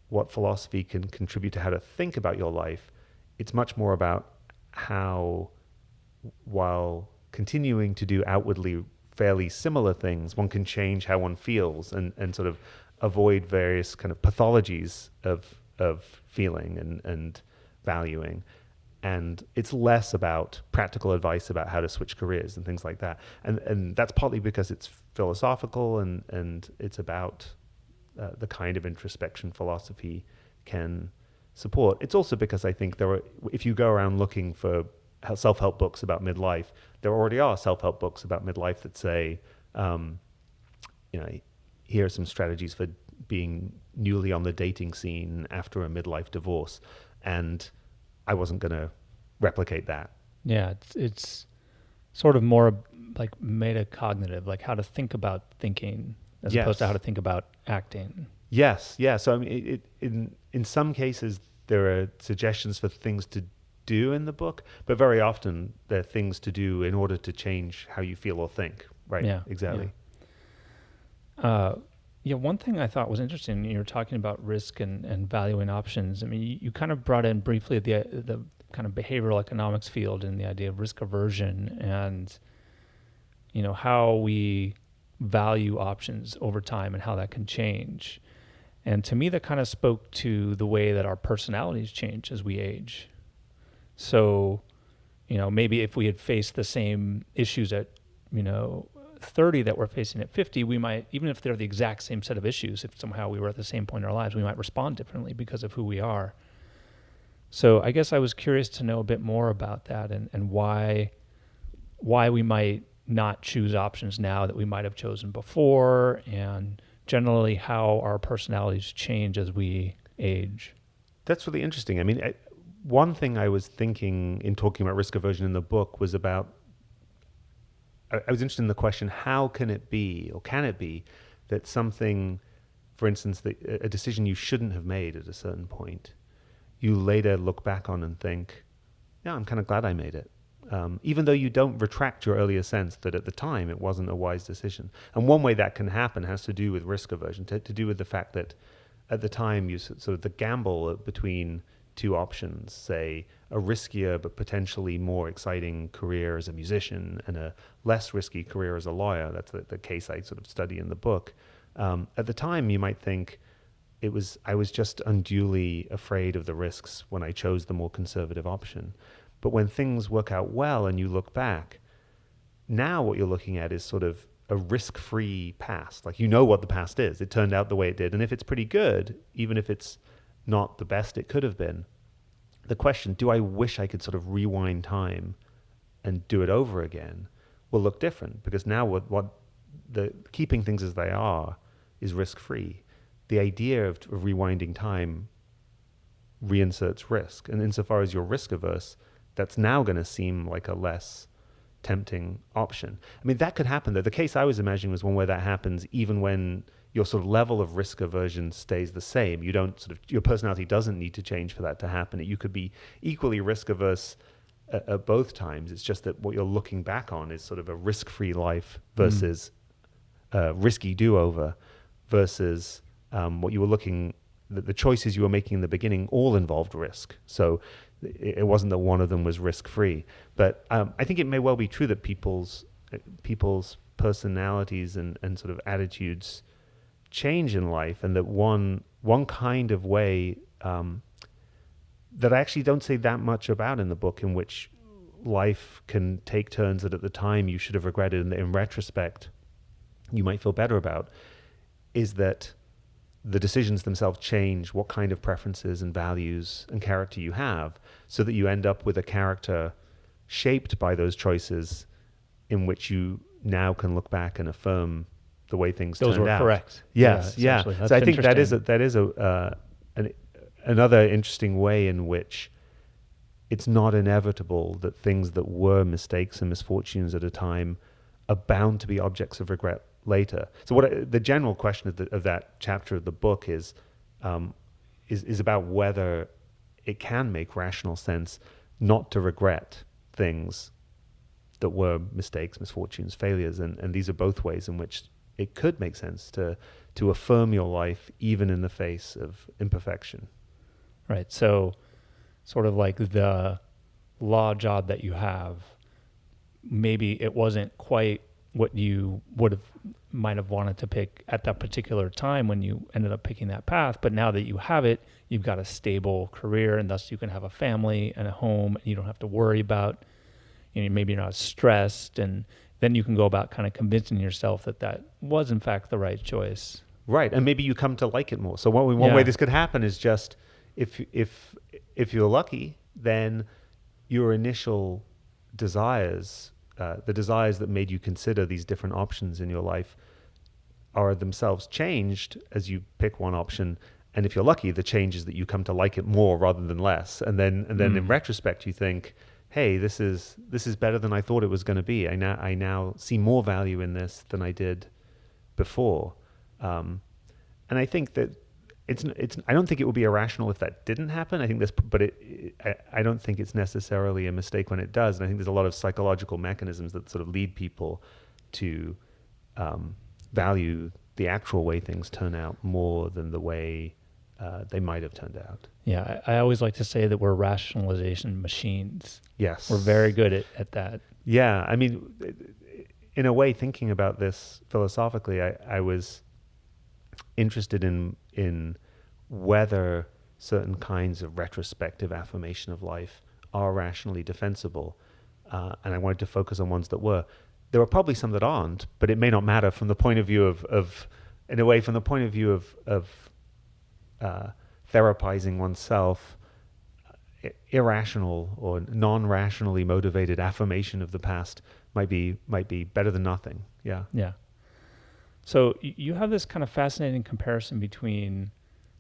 what philosophy can contribute to how to think about your life, it's much more about how while continuing to do outwardly fairly similar things, one can change how one feels and sort of avoid various kind of pathologies of feeling and valuing. And it's less about practical advice about how to switch careers and things like that. And that's partly because it's philosophical and it's about the kind of introspection philosophy can support. It's also because I think if you go around looking for self-help books about midlife, there already are self-help books about midlife that say, here are some strategies for being newly on the dating scene after a midlife divorce. And I wasn't going to replicate that. Yeah, it's sort of more like metacognitive, like how to think about thinking as opposed to how to think about acting. Yes, yeah. So I mean, in some cases there are suggestions for things to do in the book, but very often they're things to do in order to change how you feel or think. Right? Yeah, Exactly. One thing I thought was interesting, you were talking about risk and valuing options. I mean, you kind of brought in briefly the kind of behavioral economics field and the idea of risk aversion and, how we value options over time and how that can change. And to me, that kind of spoke to the way that our personalities change as we age. So, maybe if we had faced the same issues at, 30 that we're facing at 50, we might, even if they're the exact same set of issues, if somehow we were at the same point in our lives, we might respond differently because of who we are. So I guess I was curious to know a bit more about that and why we might not choose options now that we might have chosen before, and generally how our personalities change as we age. That's really interesting. I mean, one thing I was thinking in talking about risk aversion in the book was about, I was interested in the question, how can it be, or can it be, that something, for instance, a decision you shouldn't have made at a certain point, you later look back on and think, yeah, I'm kind of glad I made it. Even though you don't retract your earlier sense that at the time it wasn't a wise decision. And one way that can happen has to do with risk aversion, to do with the fact that at the time you sort of the gamble between two options, say a riskier but potentially more exciting career as a musician and a less risky career as a lawyer. That's the case I sort of study in the book. At the time, you might think I was just unduly afraid of the risks when I chose the more conservative option. But when things work out well and you look back, now what you're looking at is sort of a risk-free past. Like, what the past is. It turned out the way it did. And if it's pretty good, even if it's not the best it could have been, the question, do I wish I could sort of rewind time and do it over again, will look different, because now what the keeping things as they are is risk-free. The idea of rewinding time reinserts risk. And insofar as you're risk-averse, that's now going to seem like a less tempting option. I mean, that could happen, though. The case I was imagining was one where that happens even when your sort of level of risk aversion stays the same. You don't your personality doesn't need to change for that to happen. You could be equally risk averse at both times. It's just that what you're looking back on is sort of a risk-free life versus risky do-over versus what you were the choices you were making in the beginning all involved risk. So it wasn't that one of them was risk-free. But I think it may well be true that people's personalities and sort of attitudes change in life, and that one kind of way that I actually don't say that much about in the book, in which life can take turns that at the time you should have regretted and that in retrospect you might feel better about, is that the decisions themselves change what kind of preferences and values and character you have, so that you end up with a character shaped by those choices in which you now can look back and affirm the way things Those turned were out. correct. Yes, yeah. So I think that is another interesting way in which it's not inevitable that things that were mistakes and misfortunes at a time are bound to be objects of regret later. So the general question of that chapter of the book is about whether it can make rational sense not to regret things that were mistakes, misfortunes, failures, and these are both ways in which it could make sense to affirm your life even in the face of imperfection. Right. So sort of like the law job that you have, maybe it wasn't quite what you might have wanted to pick at that particular time when you ended up picking that path. But now that you have it, you've got a stable career, and thus you can have a family and a home, and you don't have to worry about, maybe you're not stressed, and then you can go about kind of convincing yourself that that was in fact the right choice. Right, and maybe you come to like it more. So one way this could happen is just if you're lucky, then your initial desires, the desires that made you consider these different options in your life, are themselves changed as you pick one option. And if you're lucky, the change is that you come to like it more rather than less. And then in retrospect, you think, hey, this is better than I thought it was going to be. I now see more value in this than I did before. And I think that it's. I don't think it would be irrational if that didn't happen. I think I don't think it's necessarily a mistake when it does. And I think there's a lot of psychological mechanisms that sort of lead people to value the actual way things turn out more than the way they might have turned out. Yeah, I always like to say that we're rationalization machines. Yes. We're very good at that. Yeah, I mean, in a way, thinking about this philosophically, I was interested in whether certain kinds of retrospective affirmation of life are rationally defensible, and I wanted to focus on ones that were. There are probably some that aren't, but it may not matter from the point of view of in a way, from the point of view of therapizing oneself. Irrational or non-rationally motivated affirmation of the past might be better than nothing. Yeah. Yeah. So you have this kind of fascinating comparison between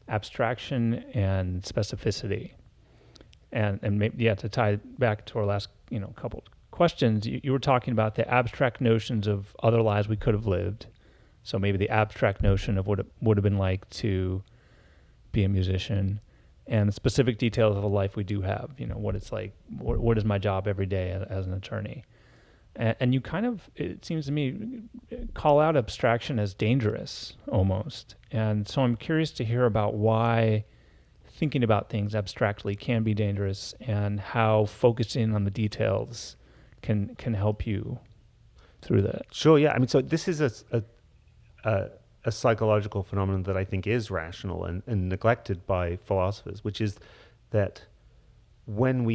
abstraction and specificity, and maybe, to tie back to our last couple questions, you were talking about the abstract notions of other lives we could have lived. So maybe the abstract notion of what it would have been like to be a musician, and the specific details of a life we do have, what it's like, what is my job every day as an attorney. And you kind of, it seems to me, call out abstraction as dangerous almost. And so I'm curious to hear about why thinking about things abstractly can be dangerous, and how focusing on the details can help you through that. Sure, yeah. I mean, so this is a psychological phenomenon that I think is rational and neglected by philosophers, which is that when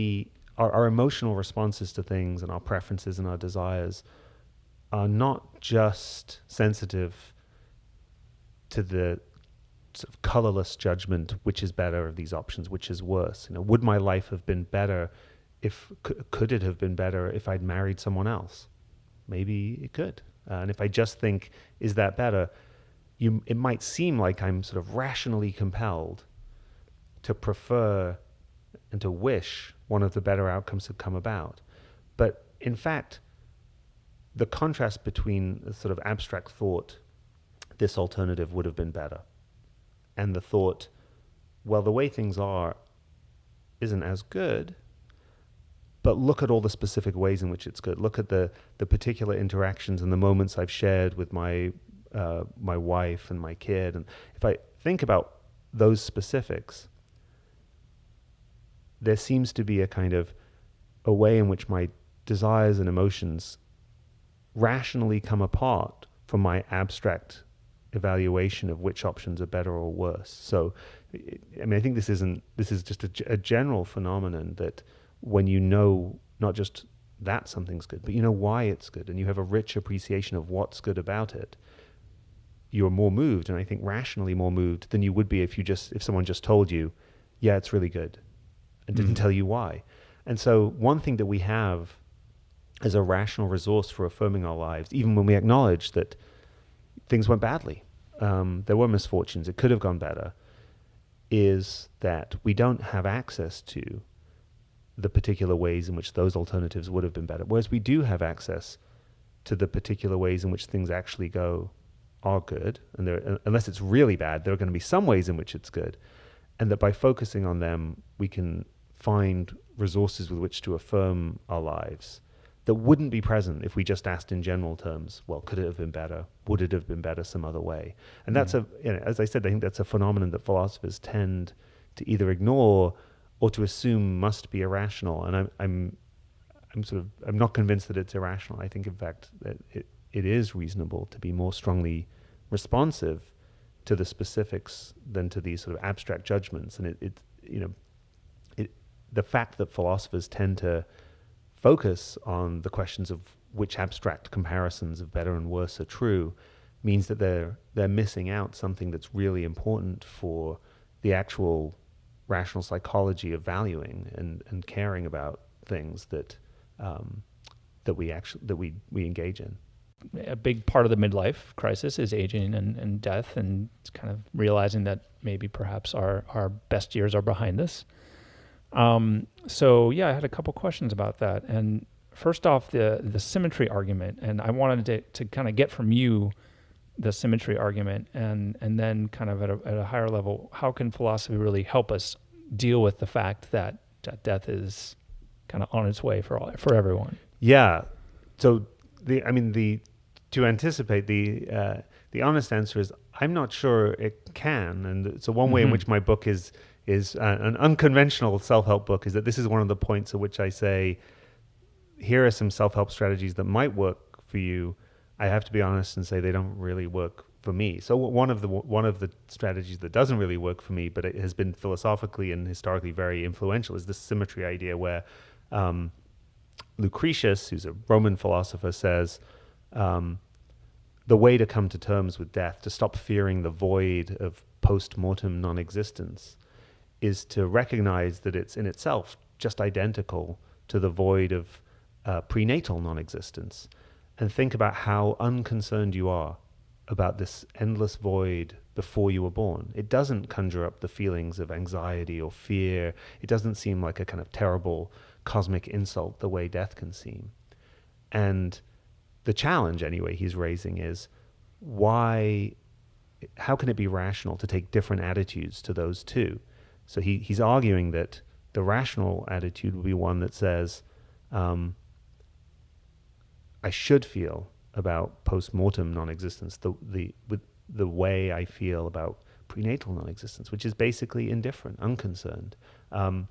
our emotional responses to things and our preferences and our desires are not just sensitive to the sort of colorless judgment, which is better of these options, which is worse. Would my life have been better could it have been better if I'd married someone else? Maybe it could. And if I just think, is that better? It might seem like I'm sort of rationally compelled to prefer and to wish one of the better outcomes had come about. But in fact, the contrast between the sort of abstract thought, this alternative would have been better, and the thought, well, the way things are isn't as good, but look at all the specific ways in which it's good. Look at the particular interactions and the moments I've shared with my wife and my kid. And if I think about those specifics, there seems to be a way in which my desires and emotions rationally come apart from my abstract evaluation of which options are better or worse. So, I mean, I think this is just a general phenomenon that when not just that something's good, but why it's good, and you have a rich appreciation of what's good about it, you're more moved, and I think rationally more moved than you would be if someone just told you, yeah, it's really good, and didn't tell you why. And so one thing that we have as a rational resource for affirming our lives, even when we acknowledge that things went badly, there were misfortunes, it could have gone better, is that we don't have access to the particular ways in which those alternatives would have been better. Whereas we do have access to the particular ways in which things actually are good, and unless it's really bad, there are going to be some ways in which it's good, and that by focusing on them, we can find resources with which to affirm our lives that wouldn't be present if we just asked in general terms, well, could it have been better? Would it have been better some other way? And that's as I said, I think that's a phenomenon that philosophers tend to either ignore or to assume must be irrational. And I'm not convinced that it's irrational. I think, in fact, that it is reasonable to be more strongly responsive to the specifics than to these sort of abstract judgments. And the fact that philosophers tend to focus on the questions of which abstract comparisons of better and worse are true means that they're missing out something that's really important for the actual rational psychology of valuing and caring about things that we engage in. A big part of the midlife crisis is aging and death, and it's kind of realizing that maybe perhaps our best years are behind us. So yeah, I had a couple questions about that. And first off, the symmetry argument, and I wanted to kind of get from you the symmetry argument, and then kind of at a higher level, how can philosophy really help us deal with the fact that death is kind of on its way for everyone? Yeah. So to anticipate the honest answer is I'm not sure it can. And so one way in which my book is an unconventional self-help book is that this is one of the points at which I say, here are some self-help strategies that might work for you. I have to be honest and say they don't really work for me. So one of the strategies that doesn't really work for me, but it has been philosophically and historically very influential, is this symmetry idea where Lucretius, who's a Roman philosopher, says the way to come to terms with death, to stop fearing the void of post-mortem non-existence, is to recognize that it's in itself just identical to the void of prenatal non-existence, and think about how unconcerned you are about this endless void before you were born. It doesn't conjure up the feelings of anxiety or fear. It doesn't seem like a kind of terrible cosmic insult the way death can seem. And the challenge, anyway, he's raising is how can it be rational to take different attitudes to those two? So he's arguing that the rational attitude would be one that says, I should feel about post-mortem non-existence with the way I feel about prenatal non-existence, which is basically indifferent, unconcerned. And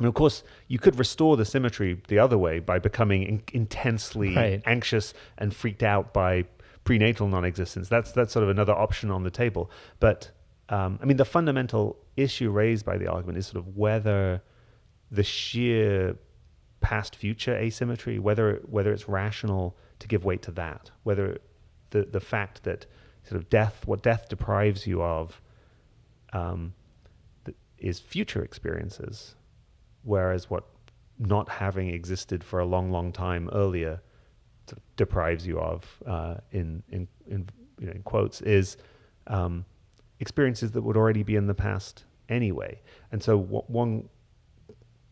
of course, you could restore the symmetry the other way by becoming intensely anxious and freaked out by prenatal non-existence. That's sort of another option on the table. But the fundamental issue raised by the argument is sort of whether the sheer past-future asymmetry, whether it's rational to give weight to that, whether the fact that sort of what death deprives you of is future experiences, whereas what not having existed for a long, long time earlier sort of deprives you of, in quotes, is experiences that would already be in the past anyway. And so one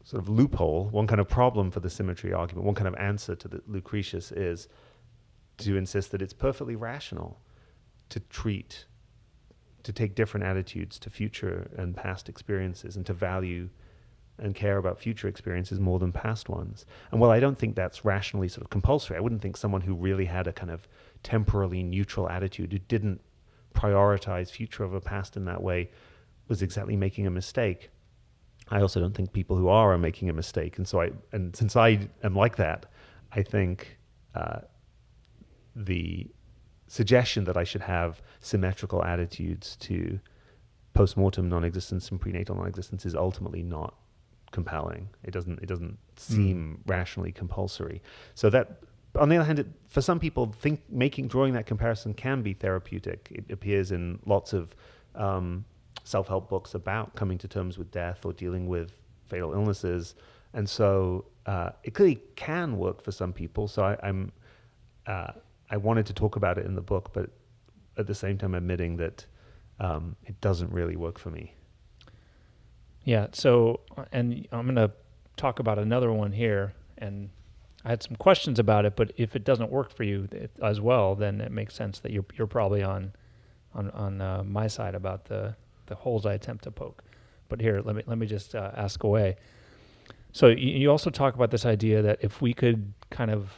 sort of loophole, one kind of problem for the symmetry argument, one kind of answer to the Lucretius is to insist that it's perfectly rational to take different attitudes to future and past experiences, and to value and care about future experiences more than past ones. And while I don't think that's rationally sort of compulsory, I wouldn't think someone who really had a kind of temporally neutral attitude, who didn't prioritize future over past in that way, was exactly making a mistake. I also don't think people who are making a mistake. And since I am like that, I think the suggestion that I should have symmetrical attitudes to post-mortem non-existence and prenatal non-existence is ultimately not compelling. It doesn't seem rationally compulsory. So that, on the other hand, for some people, drawing that comparison can be therapeutic. It appears in lots of self-help books about coming to terms with death or dealing with fatal illnesses, and so it clearly can work for some people. So I wanted to talk about it in the book, but at the same time admitting that it doesn't really work for me. Yeah. So, and I'm going to talk about another one here, and I had some questions about it, but if it doesn't work for you as well, then it makes sense that you're probably on my side about the holes I attempt to poke. But here, let me just ask away. So you also talk about this idea that if we could kind of,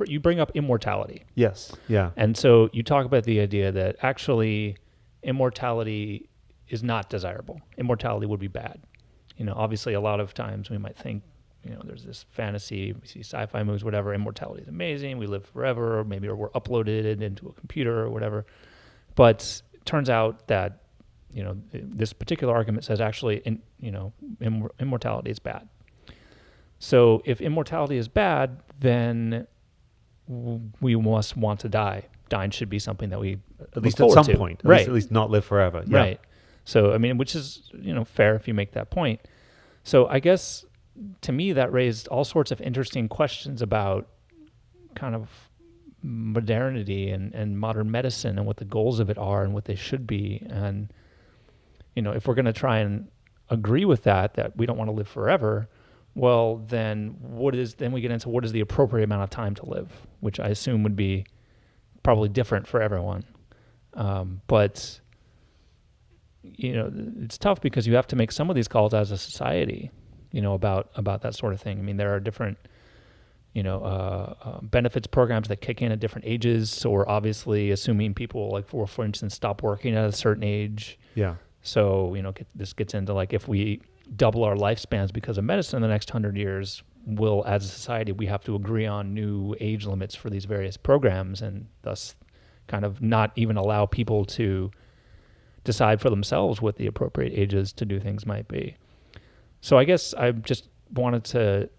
you bring up immortality. Yes. Yeah. And so you talk about the idea that actually immortality is not desirable. Immortality would be bad. Obviously a lot of times we might think there's this fantasy, we see sci-fi movies, whatever, immortality is amazing, we live forever, or maybe we're uploaded into a computer or whatever. But it turns out that, this particular argument says actually, immortality is bad. So if immortality is bad, then we must want to die. Dying should be something that we at least at some point, right? At least not live forever, yeah. Right. So I mean, which is fair if you make that point. So I guess to me that raised all sorts of interesting questions about kind of modernity and modern medicine and what the goals of it are and what they should be. And if we're going to try and agree with that we don't want to live forever, well, then we get into what is the appropriate amount of time to live, which I assume would be probably different for everyone. But it's tough because you have to make some of these calls as a society, about that sort of thing. I mean, there are different, benefits programs that kick in at different ages. So we're obviously assuming people, like for instance, stop working at a certain age. Yeah. So, this gets into like, if we double our lifespans because of medicine in the next 100 years, as a society, we have to agree on new age limits for these various programs, and thus kind of not even allow people to decide for themselves what the appropriate ages to do things might be. So I guess I just wanted to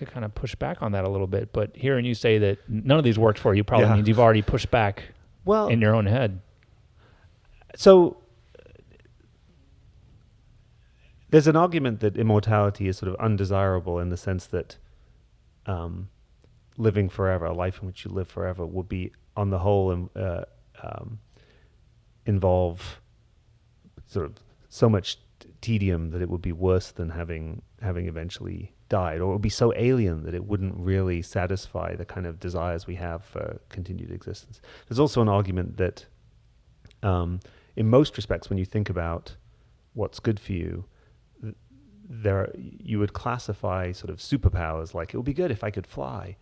kind of push back on that a little bit. But hearing you say that none of these worked for you probably means you've already pushed back in your own head. So there's an argument that immortality is sort of undesirable in the sense that living forever, a life in which you live forever, would be, on the whole, involve sort of so much tedium that it would be worse than having eventually died, or it would be so alien that it wouldn't really satisfy the kind of desires we have for continued existence. There's also an argument that in most respects, when you think about what's good for you, you would classify sort of superpowers, like it would be good if I could fly,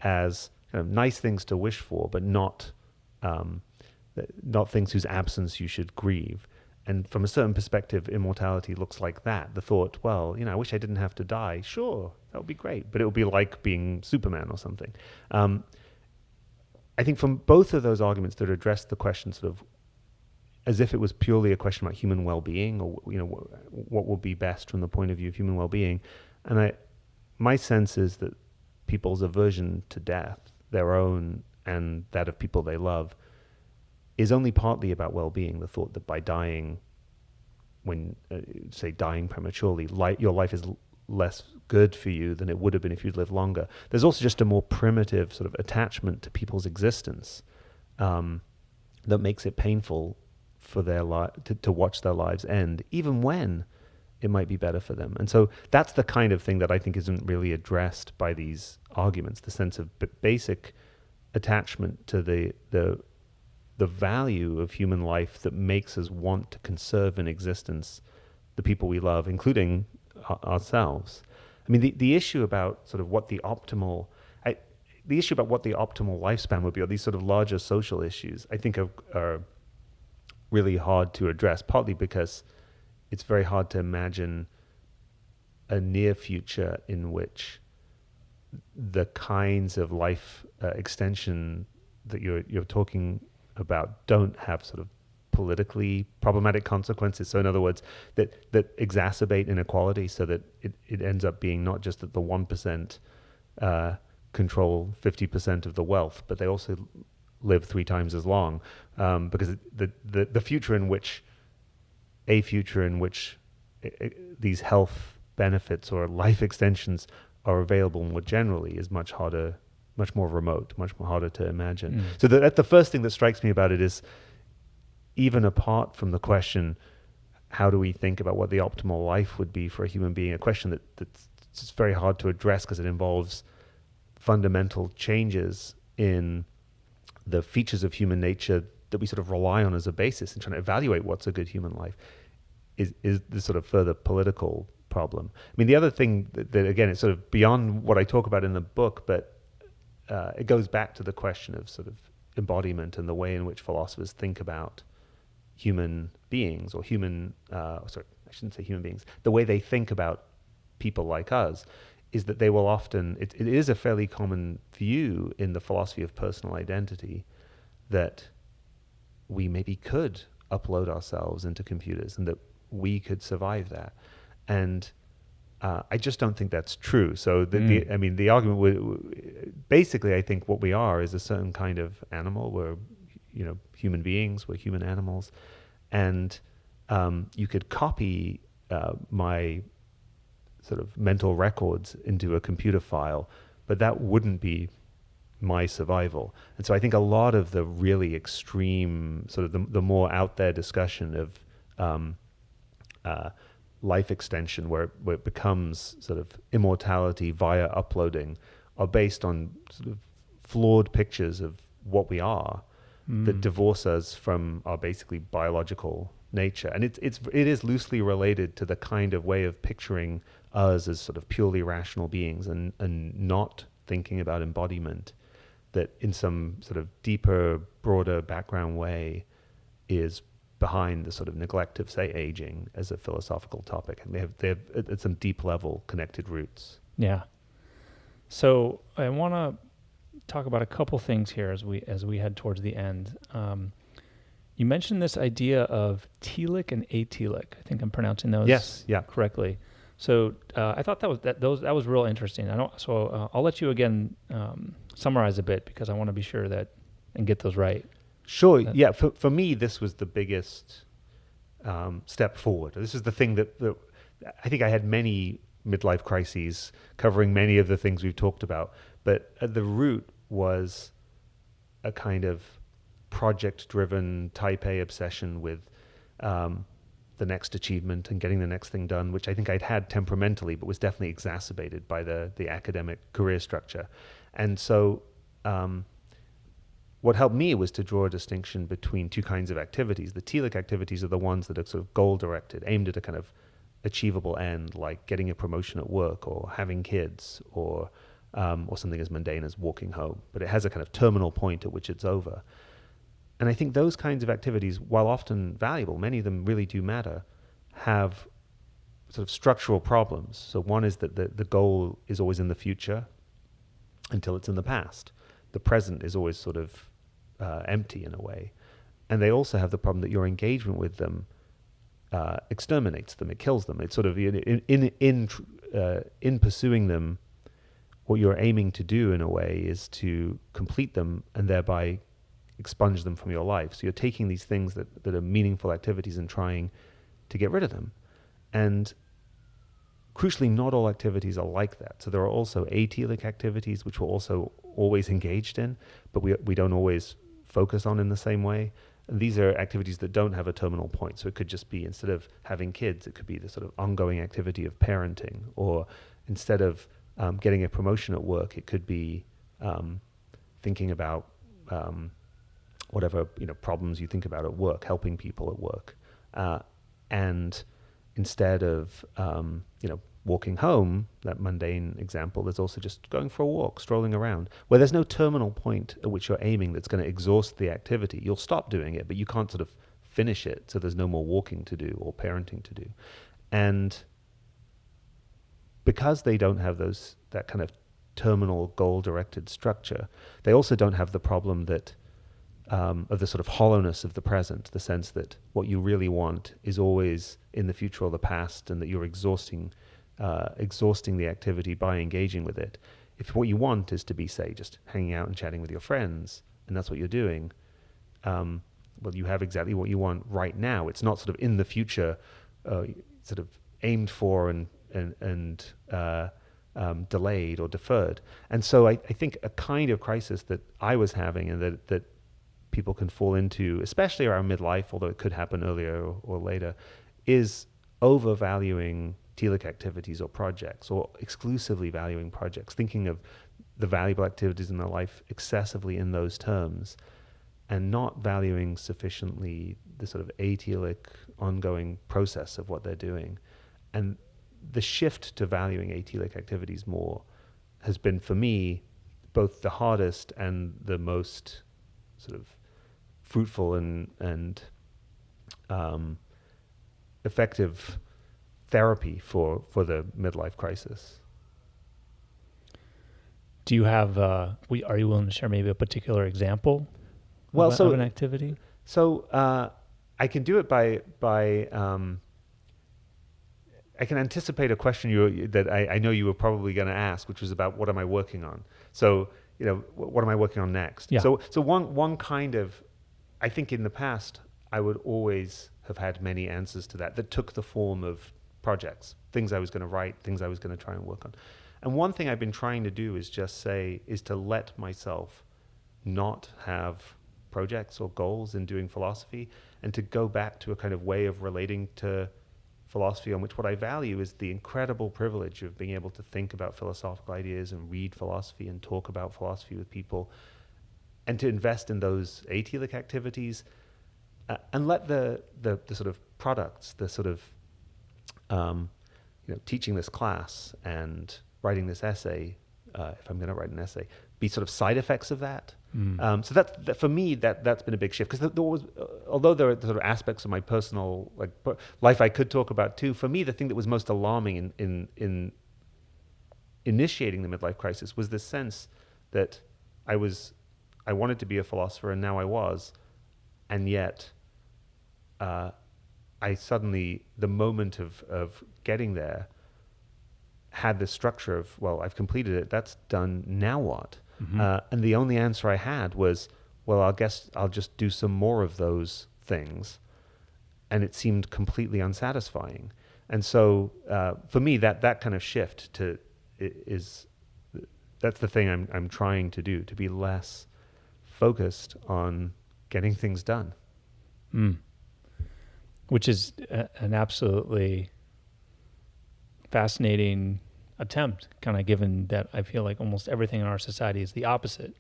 as kind of nice things to wish for, but not things whose absence you should grieve. And from a certain perspective, immortality looks like that. The thought, well, I wish I didn't have to die. Sure, that would be great, but it would be like being Superman or something. I think from both of those arguments that address the question sort of as if it was purely a question about human well-being, or what would be best from the point of view of human well-being. And my sense is that people's aversion to death, their own and that of people they love, is only partly about well-being. The thought that by dying, dying prematurely, your life is less good for you than it would have been if you'd lived longer. There's also just a more primitive sort of attachment to people's existence that makes it painful for their to watch their lives end, even when it might be better for them. And so that's the kind of thing that I think isn't really addressed by these arguments, the sense of basic attachment to the value of human life that makes us want to conserve in existence the people we love, including ourselves. I mean, the issue about sort of what the optimal lifespan would be, or these sort of larger social issues, I think are really hard to address, partly because it's very hard to imagine a near future in which the kinds of life extension that you're talking about don't have sort of politically problematic consequences. So in other words, that exacerbate inequality, so that it ends up being not just that the 1% control 50% of the wealth, but they also live 3 times as long, because the future in which these health benefits or life extensions are available more generally is much more remote, much more harder to imagine. So the first thing that strikes me about it is, even apart from the question, how do we think about what the optimal life would be for a human being, a question that's just very hard to address because it involves fundamental changes in the features of human nature that we sort of rely on as a basis in trying to evaluate what's a good human life, is the sort of further political problem. I mean, the other thing that again, it's sort of beyond what I talk about in the book, but it goes back to the question of sort of embodiment and the way in which philosophers think about human beings, or I shouldn't say human beings, the way they think about people like us is that they will often, it is a fairly common view in the philosophy of personal identity that we maybe could upload ourselves into computers and that we could survive that. And I just don't think that's true. So I mean, the argument basically, I think what we are is a certain kind of animal. We're, human beings. We're human animals, and you could copy my sort of mental records into a computer file, but that wouldn't be my survival. And so I think a lot of the really extreme, sort of the more out there discussion of life extension, where it becomes sort of immortality via uploading, are based on sort of flawed pictures of what we are that divorce us from our basically biological nature. And it is loosely related to the kind of way of picturing us as sort of purely rational beings and not thinking about embodiment, that in some sort of deeper, broader background way is behind the sort of neglect of, say, aging as a philosophical topic. And they have at some deep level connected roots. Yeah. So I want to talk about a couple things here as we head towards the end. You mentioned this idea of telic and atelic. I think I'm pronouncing those correctly. So I thought that was real interesting. I'll let you again summarize a bit, because I want to be sure that and get those right. Sure. Yeah. For me, this was the biggest step forward. This is the thing that I think I had many midlife crises covering many of the things we've talked about, but at the root was a kind of project-driven type A obsession with the next achievement and getting the next thing done, which I think I'd had temperamentally, but was definitely exacerbated by the academic career structure. And so what helped me was to draw a distinction between two kinds of activities. The telic activities are the ones that are sort of goal-directed, aimed at a kind of achievable end, like getting a promotion at work or having kids or something as mundane as walking home. But it has a kind of terminal point at which it's over. And I think those kinds of activities, while often valuable, many of them really do matter, have sort of structural problems. So one is that the goal is always in the future until it's in the past. The present is always sort of empty in a way. And they also have the problem that your engagement with them exterminates them, it kills them. It's sort of in pursuing them, what you're aiming to do in a way is to complete them and thereby expunge them from your life. So you're taking these things that are meaningful activities and trying to get rid of them. And crucially, not all activities are like that. So there are also atelic activities, which we're also always engaged in, but we don't always focus on in the same way. And these are activities that don't have a terminal point. So it could just be, instead of having kids, it could be the sort of ongoing activity of parenting. Or instead of getting a promotion at work, it could be thinking about whatever problems you think about at work, helping people at work. And instead of walking home, that mundane example, there's also just going for a walk, strolling around, where there's no terminal point at which you're aiming that's going to exhaust the activity. You'll stop doing it, but you can't sort of finish it, so there's no more walking to do or parenting to do. And because they don't have that kind of terminal goal-directed structure, they also don't have the problem that of the sort of hollowness of the present, the sense that what you really want is always in the future or the past, and that you're exhausting the activity by engaging with it. If what you want is to be, say, just hanging out and chatting with your friends, and that's what you're doing, well, you have exactly what you want right now. It's not sort of in the future, sort of aimed for and delayed or deferred. And so I think a kind of crisis that I was having, and that people can fall into, especially around midlife, although it could happen earlier or later, is overvaluing telic activities or projects, or exclusively valuing projects, thinking of the valuable activities in their life excessively in those terms, and not valuing sufficiently the sort of atelic ongoing process of what they're doing. And the shift to valuing atelic activities more has been, for me, both the hardest and the most sort of fruitful and effective therapy for the midlife crisis. Do you have? Are you willing to share maybe a particular example Well, of an activity? so I can do it by I can anticipate a question that I know you were probably going to ask, which was about what am I working on. So what am I working on next? Yeah. So one kind of, I think in the past I would always have had many answers to that took the form of projects, things I was going to write, things I was going to try and work on. And one thing I've been trying to do is to let myself not have projects or goals in doing philosophy, and to go back to a kind of way of relating to philosophy on which what I value is the incredible privilege of being able to think about philosophical ideas and read philosophy and talk about philosophy with people, and to invest in those atelic activities, and let the sort of products, the sort of teaching this class and writing this essay, if I'm going to write an essay, be sort of side effects of that. So that for me, that's been a big shift, because although there are sort of aspects of my personal life I could talk about too, for me the thing that was most alarming in initiating the midlife crisis was this sense that I wanted to be a philosopher, and now I was, and yet I suddenly, the moment of getting there, had this structure of, well, I've completed it, that's done, now what? And the only answer I had was, well, I guess I'll just do some more of those things. And it seemed completely unsatisfying. And so for me, that kind of shift that's the thing I'm trying to do, to be less focused on getting things done. Which is an absolutely fascinating attempt, kind of given that I feel like almost everything in our society is the opposite.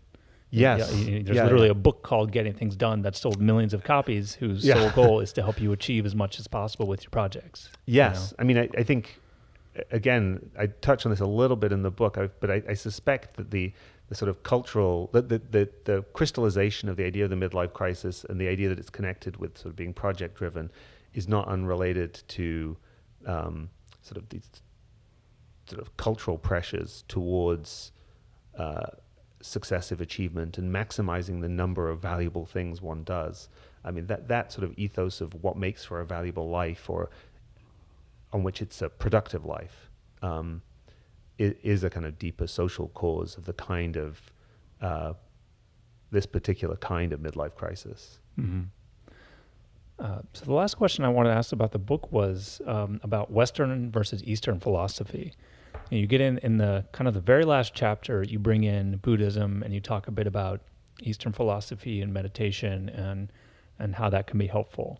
Yes. There's literally a book called Getting Things Done that's sold millions of copies, whose sole goal is to help you achieve as much as possible with your projects. Yes. I mean, I think, again, I touch on this a little bit in the book, but I suspect that the sort of cultural, the crystallization of the idea of the midlife crisis and the idea that it's connected with sort of being project driven is not unrelated to sort of these sort of cultural pressures towards successive achievement and maximizing the number of valuable things one does. I mean, that sort of ethos of what makes for a valuable life, or on which it's a productive life, is a kind of deeper social cause of the kind of this particular kind of midlife crisis. So the last question I wanted to ask about the book was about Western versus Eastern philosophy. And you get in the kind of the very last chapter, you bring in Buddhism and you talk a bit about Eastern philosophy and meditation and how that can be helpful.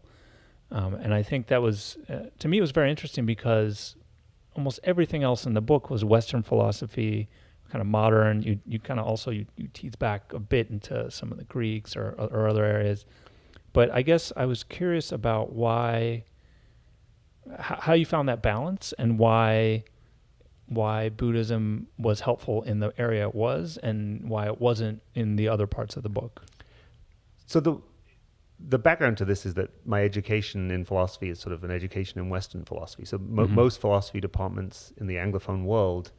And I think that was, to me, it was very interesting, because almost everything else in the book was Western philosophy, kind of modern. You kind of also, you tease back a bit into some of the Greeks or other areas. But I guess I was curious about how you found that balance, and why Buddhism was helpful in the area it was, and why it wasn't in the other parts of the book. So the background to this is that my education in philosophy is sort of an education in Western philosophy. So most philosophy departments in the Anglophone world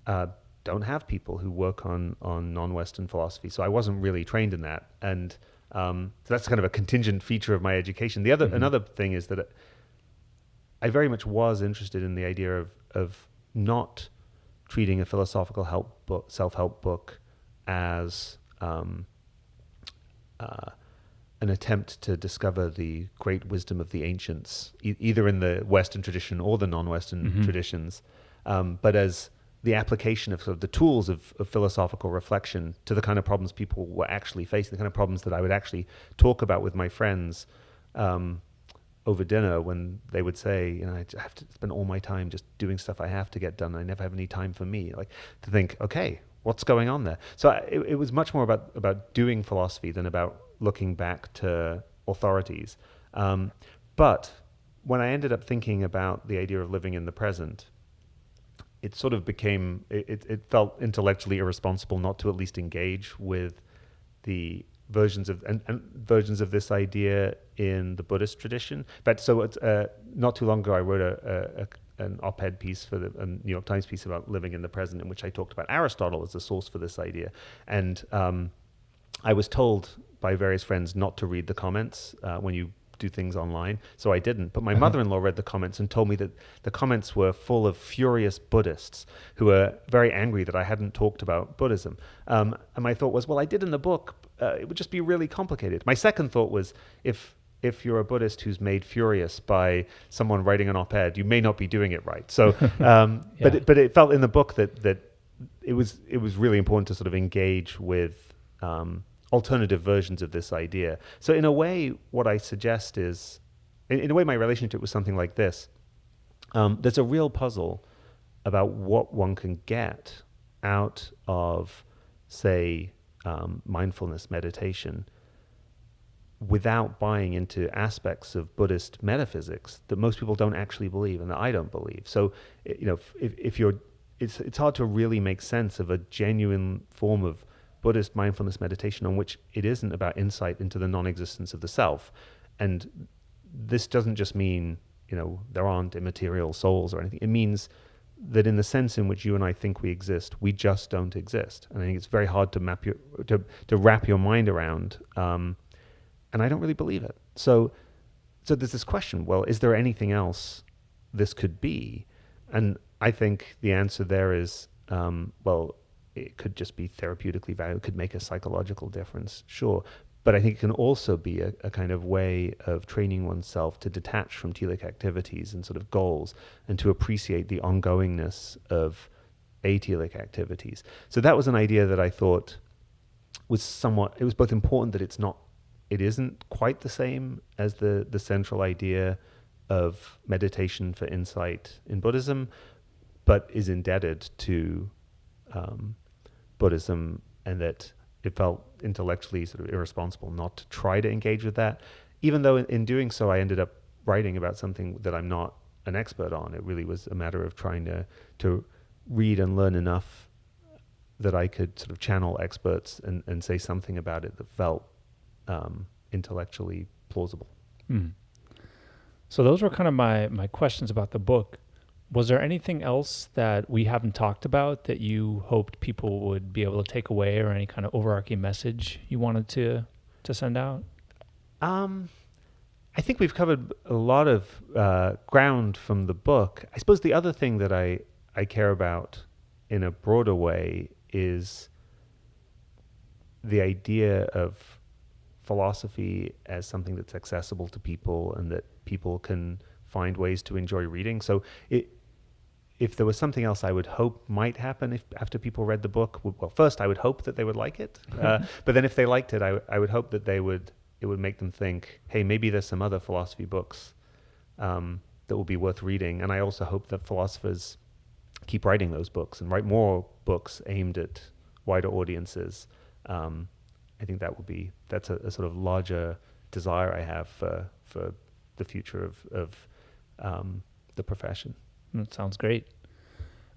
don't have people who work on non-Western philosophy. So I wasn't really trained in that, and so that's kind of a contingent feature of my education. Another thing is that I very much was interested in the idea of not treating a philosophical self-help book as an attempt to discover the great wisdom of the ancients, either in the Western tradition or the non-Western traditions, but as the application of sort of the tools of philosophical reflection to the kind of problems people were actually facing, the kind of problems that I would actually talk about with my friends over dinner, when they would say, I have to spend all my time just doing stuff I have to get done. I never have any time for me. Like, to think, okay, what's going on there? So it was much more about doing philosophy than about looking back to authorities. But when I ended up thinking about the idea of living in the present, it sort of became, it felt intellectually irresponsible not to at least engage with the versions of versions of this idea in the Buddhist tradition. But so it's, not too long ago, I wrote an op-ed piece for a New York Times piece about living in the present, in which I talked about Aristotle as a source for this idea. And I was told by various friends not to read the comments when you do things online, so I didn't. But my mother-in-law read the comments and told me that the comments were full of furious Buddhists who were very angry that I hadn't talked about Buddhism. And my thought was, well, I did in the book. It would just be really complicated. My second thought was, if you're a Buddhist who's made furious by someone writing an op-ed, you may not be doing it right. So, but it felt in the book that it was really important to sort of engage with alternative versions of this idea. So in a way, what I suggest is, in a way, my relationship was something like this. There's a real puzzle about what one can get out of, say, mindfulness meditation without buying into aspects of Buddhist metaphysics that most people don't actually believe and that I don't believe. So, if you're, it's hard to really make sense of a genuine form of Buddhist mindfulness meditation on which it isn't about insight into the non-existence of the self. And this doesn't just mean, there aren't immaterial souls or anything. It means that in the sense in which you and I think we exist, we just don't exist. And I think it's very hard to wrap your mind around. And I don't really believe it. So there's this question, well, is there anything else this could be? And I think the answer there is, well, it could just be therapeutically valuable. It could make a psychological difference, sure. But I think it can also be a kind of way of training oneself to detach from telic activities and sort of goals, and to appreciate the ongoingness of atelic activities. So that was an idea that I thought was it was both important that it isn't quite the same as the central idea of meditation for insight in Buddhism, but is indebted to Buddhism, and that it felt intellectually sort of irresponsible not to try to engage with that, even though in doing so I ended up writing about something that I'm not an expert on. It really was a matter of trying to read and learn enough that I could sort of channel experts and say something about it that felt intellectually plausible. So those were kind of my questions about the book. Was there anything else that we haven't talked about that you hoped people would be able to take away, or any kind of overarching message you wanted to send out? I think we've covered a lot of ground from the book. I suppose the other thing that I care about in a broader way is the idea of philosophy as something that's accessible to people and that people can find ways to enjoy reading. So if there was something else I would hope might happen after people read the book, well, first I would hope that they would like it. But then if they liked it, I would hope that it would make them think, hey, maybe there's some other philosophy books that will be worth reading. And I also hope that philosophers keep writing those books and write more books aimed at wider audiences. I think that's a sort of larger desire I have for the future of the profession. That sounds great.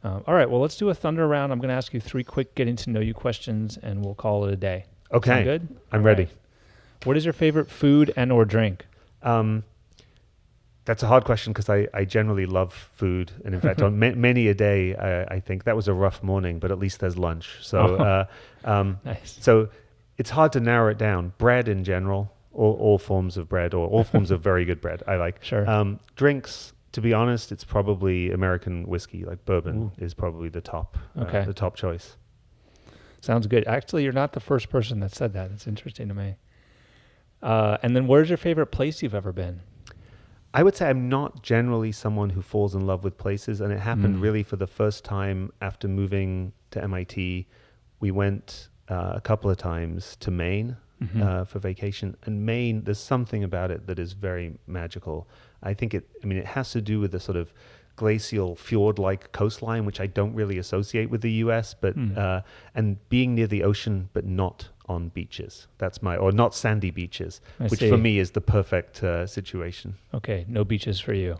All right, well, let's do a thunder round. I'm going to ask you 3 quick getting to know you questions, and we'll call it a day. Okay. Sound good? I'm ready. Right. What is your favorite food and or drink? That's a hard question because I generally love food. And in fact, on many a day, I think that was a rough morning, but at least there's lunch. So, Nice. So it's hard to narrow it down. Bread in general, all forms of bread, or all forms of very good bread I like. Sure. Drinks, to be honest, it's probably American whiskey, like bourbon is probably the top choice. Sounds good. Actually, you're not the first person that said that. It's interesting to me. And then where's your favorite place you've ever been? I would say I'm not generally someone who falls in love with places, and it happened really for the first time after moving to MIT. We went a couple of times to Maine for vacation, and Maine, there's something about it that is very magical. I think it has to do with the sort of glacial fjord-like coastline, which I don't really associate with the US, but and being near the ocean, but not on beaches. Or not sandy beaches, which for me is the perfect situation. Okay, no beaches for you.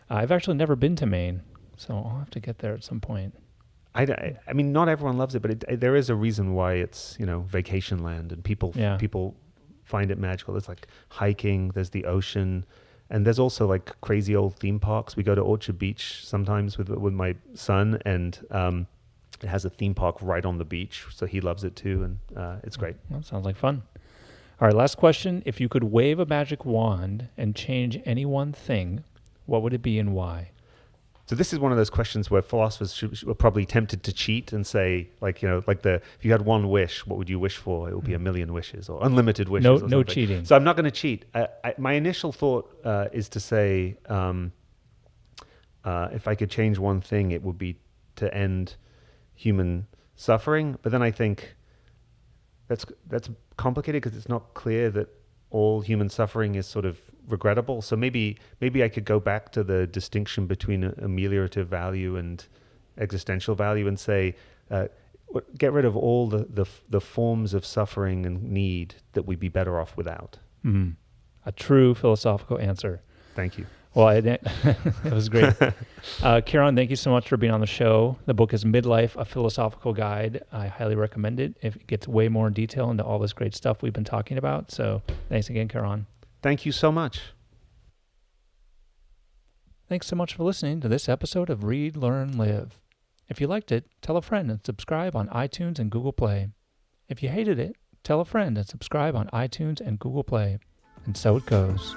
I've actually never been to Maine, so I'll have to get there at some point. I mean, not everyone loves it, but there is a reason why it's, vacation land, and people find it magical. It's like hiking, there's the ocean, And there's also like crazy old theme parks. We go to Orchard Beach sometimes with my son, and it has a theme park right on the beach, so he loves it too, and it's great. That sounds like fun. All right, last question. If you could wave a magic wand and change any one thing, what would it be and why? So this is one of those questions where philosophers were probably tempted to cheat and say, like, if you had one wish, what would you wish for? It would be a million wishes or unlimited wishes. No, or something. no cheating. So I'm not going to cheat. My initial thought is to say, if I could change one thing, it would be to end human suffering. But then I think that's complicated because it's not clear that all human suffering is sort of regrettable. So maybe I could go back to the distinction between ameliorative value and existential value and say, get rid of all the forms of suffering and need that we'd be better off without. Mm. A true philosophical answer. Thank you. Well, it was great. Kieran, thank you so much for being on the show. The book is Midlife, A Philosophical Guide. I highly recommend it. It gets way more in detail into all this great stuff we've been talking about. So thanks again, Kieran. Thank you so much. Thanks so much for listening to this episode of Read, Learn, Live. If you liked it, tell a friend and subscribe on iTunes and Google Play. If you hated it, tell a friend and subscribe on iTunes and Google Play. And so it goes.